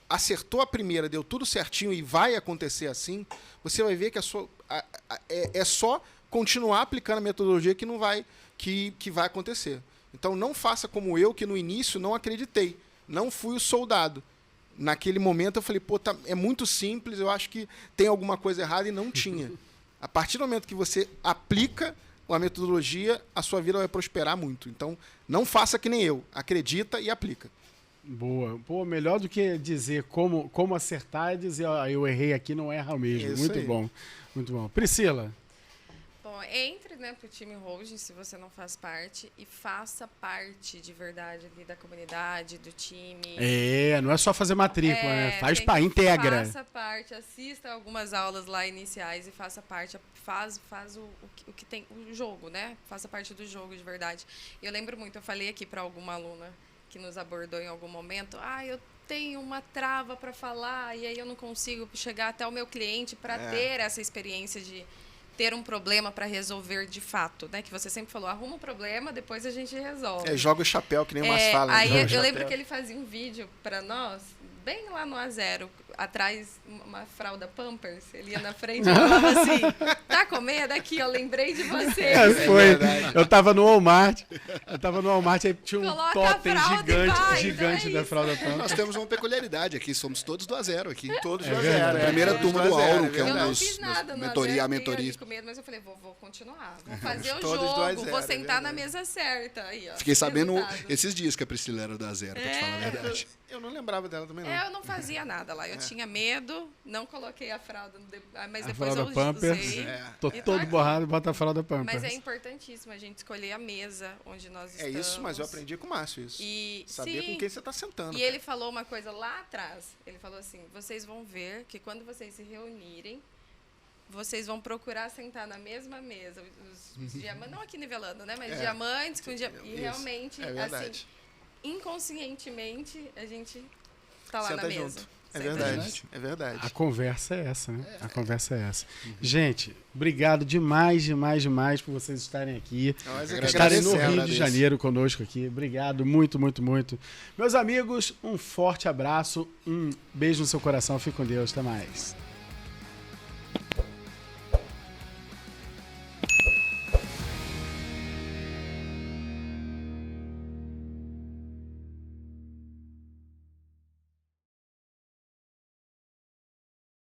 Speaker 1: acertou a primeira, deu tudo certinho e vai acontecer assim, você vai ver que é só continuar aplicando a metodologia que vai acontecer. Então, não faça como eu, que no início não acreditei. Não fui o soldado. Naquele momento eu falei, é muito simples, eu acho que tem alguma coisa errada e não tinha. A partir do momento que você aplica a metodologia, a sua vida vai prosperar muito. Então, não faça que nem eu. Acredita e aplica.
Speaker 2: Boa. Pô, melhor do que dizer como acertar é dizer, eu errei aqui, não erra mesmo.
Speaker 1: Isso
Speaker 2: Muito
Speaker 1: aí.
Speaker 2: bom. Muito bom. Priscila.
Speaker 3: Bom, entre pro time holding, se você não faz parte, e faça parte de verdade ali da comunidade, do time.
Speaker 2: Não é só fazer matrícula, né? Faz integra.
Speaker 3: Faça parte, assista algumas aulas lá iniciais e faça parte, faz o que tem, o jogo, né? Faça parte do jogo de verdade. Eu lembro muito, eu falei aqui para alguma aluna que nos abordou em algum momento, tenho uma trava para falar e aí eu não consigo chegar até o meu cliente para ter essa experiência de ter um problema para resolver de fato, né? Que você sempre falou, arruma um problema, depois a gente resolve.
Speaker 1: Joga o chapéu, que nem umas falas.
Speaker 3: Aí
Speaker 1: Joga o
Speaker 3: eu lembro
Speaker 1: chapéu.
Speaker 3: que ele fazia um vídeo para nós, bem lá no A0, atrás uma fralda Pampers, ele ia na frente e falava assim, tá com medo? Aqui, eu lembrei de você.
Speaker 2: Foi. Eu tava no Walmart, aí tinha um
Speaker 3: Coloca
Speaker 2: totem
Speaker 3: a fralda e
Speaker 2: gigante
Speaker 3: vai,
Speaker 2: da
Speaker 3: isso.
Speaker 2: fralda Pampers.
Speaker 4: Nós temos uma peculiaridade aqui, somos todos do A0 aqui.
Speaker 1: Todos
Speaker 2: É
Speaker 1: do
Speaker 2: verdade.
Speaker 1: zero.
Speaker 4: A primeira
Speaker 1: Todos
Speaker 4: turma do
Speaker 1: zero,
Speaker 4: Auro, que é um
Speaker 3: Eu não
Speaker 4: dos-
Speaker 3: fiz nada no
Speaker 4: mentoria,
Speaker 3: A0,
Speaker 4: a mentoria.
Speaker 3: com medo, mas eu falei, vou continuar. Vou fazer o
Speaker 1: Todos do
Speaker 3: jogo,
Speaker 1: A0,
Speaker 3: vou
Speaker 1: é
Speaker 3: sentar na
Speaker 1: verdade.
Speaker 3: mesa certa. Aí, ó,
Speaker 4: Fiquei sabendo
Speaker 3: resultado.
Speaker 4: esses dias que a Priscila era do A0, pra te falar a verdade.
Speaker 1: Eu não lembrava dela também, não.
Speaker 3: Eu não fazia nada lá. Eu tinha medo, não coloquei a fralda, mas
Speaker 2: A
Speaker 3: depois
Speaker 2: fralda
Speaker 3: eu
Speaker 2: Pampers.
Speaker 3: usei.
Speaker 2: Tô
Speaker 3: E tô
Speaker 2: todo
Speaker 3: aqui.
Speaker 2: borrado, bota a fralda Pampers.
Speaker 3: Mas é importantíssimo a gente escolher a mesa onde nós
Speaker 1: É
Speaker 3: estamos.
Speaker 1: isso, mas eu aprendi com o Márcio isso.
Speaker 3: E,
Speaker 1: Saber
Speaker 3: sim,
Speaker 1: com quem você tá sentando.
Speaker 3: E ele falou uma coisa lá atrás. Ele falou assim, vocês vão ver que quando vocês se reunirem, vocês vão procurar sentar na mesma mesa. Os diamantes, não aqui nivelando, né? Mas diamantes com diamantes. E
Speaker 1: Isso,
Speaker 3: realmente,
Speaker 1: é verdade.
Speaker 3: assim, inconscientemente, a gente tá lá
Speaker 1: Senta
Speaker 3: na mesa.
Speaker 1: junto. É
Speaker 3: Senta
Speaker 1: verdade,
Speaker 3: junto.
Speaker 1: é verdade.
Speaker 2: A conversa é essa, né? A conversa é essa. Gente, obrigado demais por vocês estarem aqui.
Speaker 1: Nós é que
Speaker 2: Estarem no
Speaker 1: agradecemos.
Speaker 2: Rio de
Speaker 4: agradeço.
Speaker 2: Janeiro conosco aqui. Obrigado, muito. Meus amigos, um forte abraço, um beijo no seu coração. Fique com Deus. Até mais.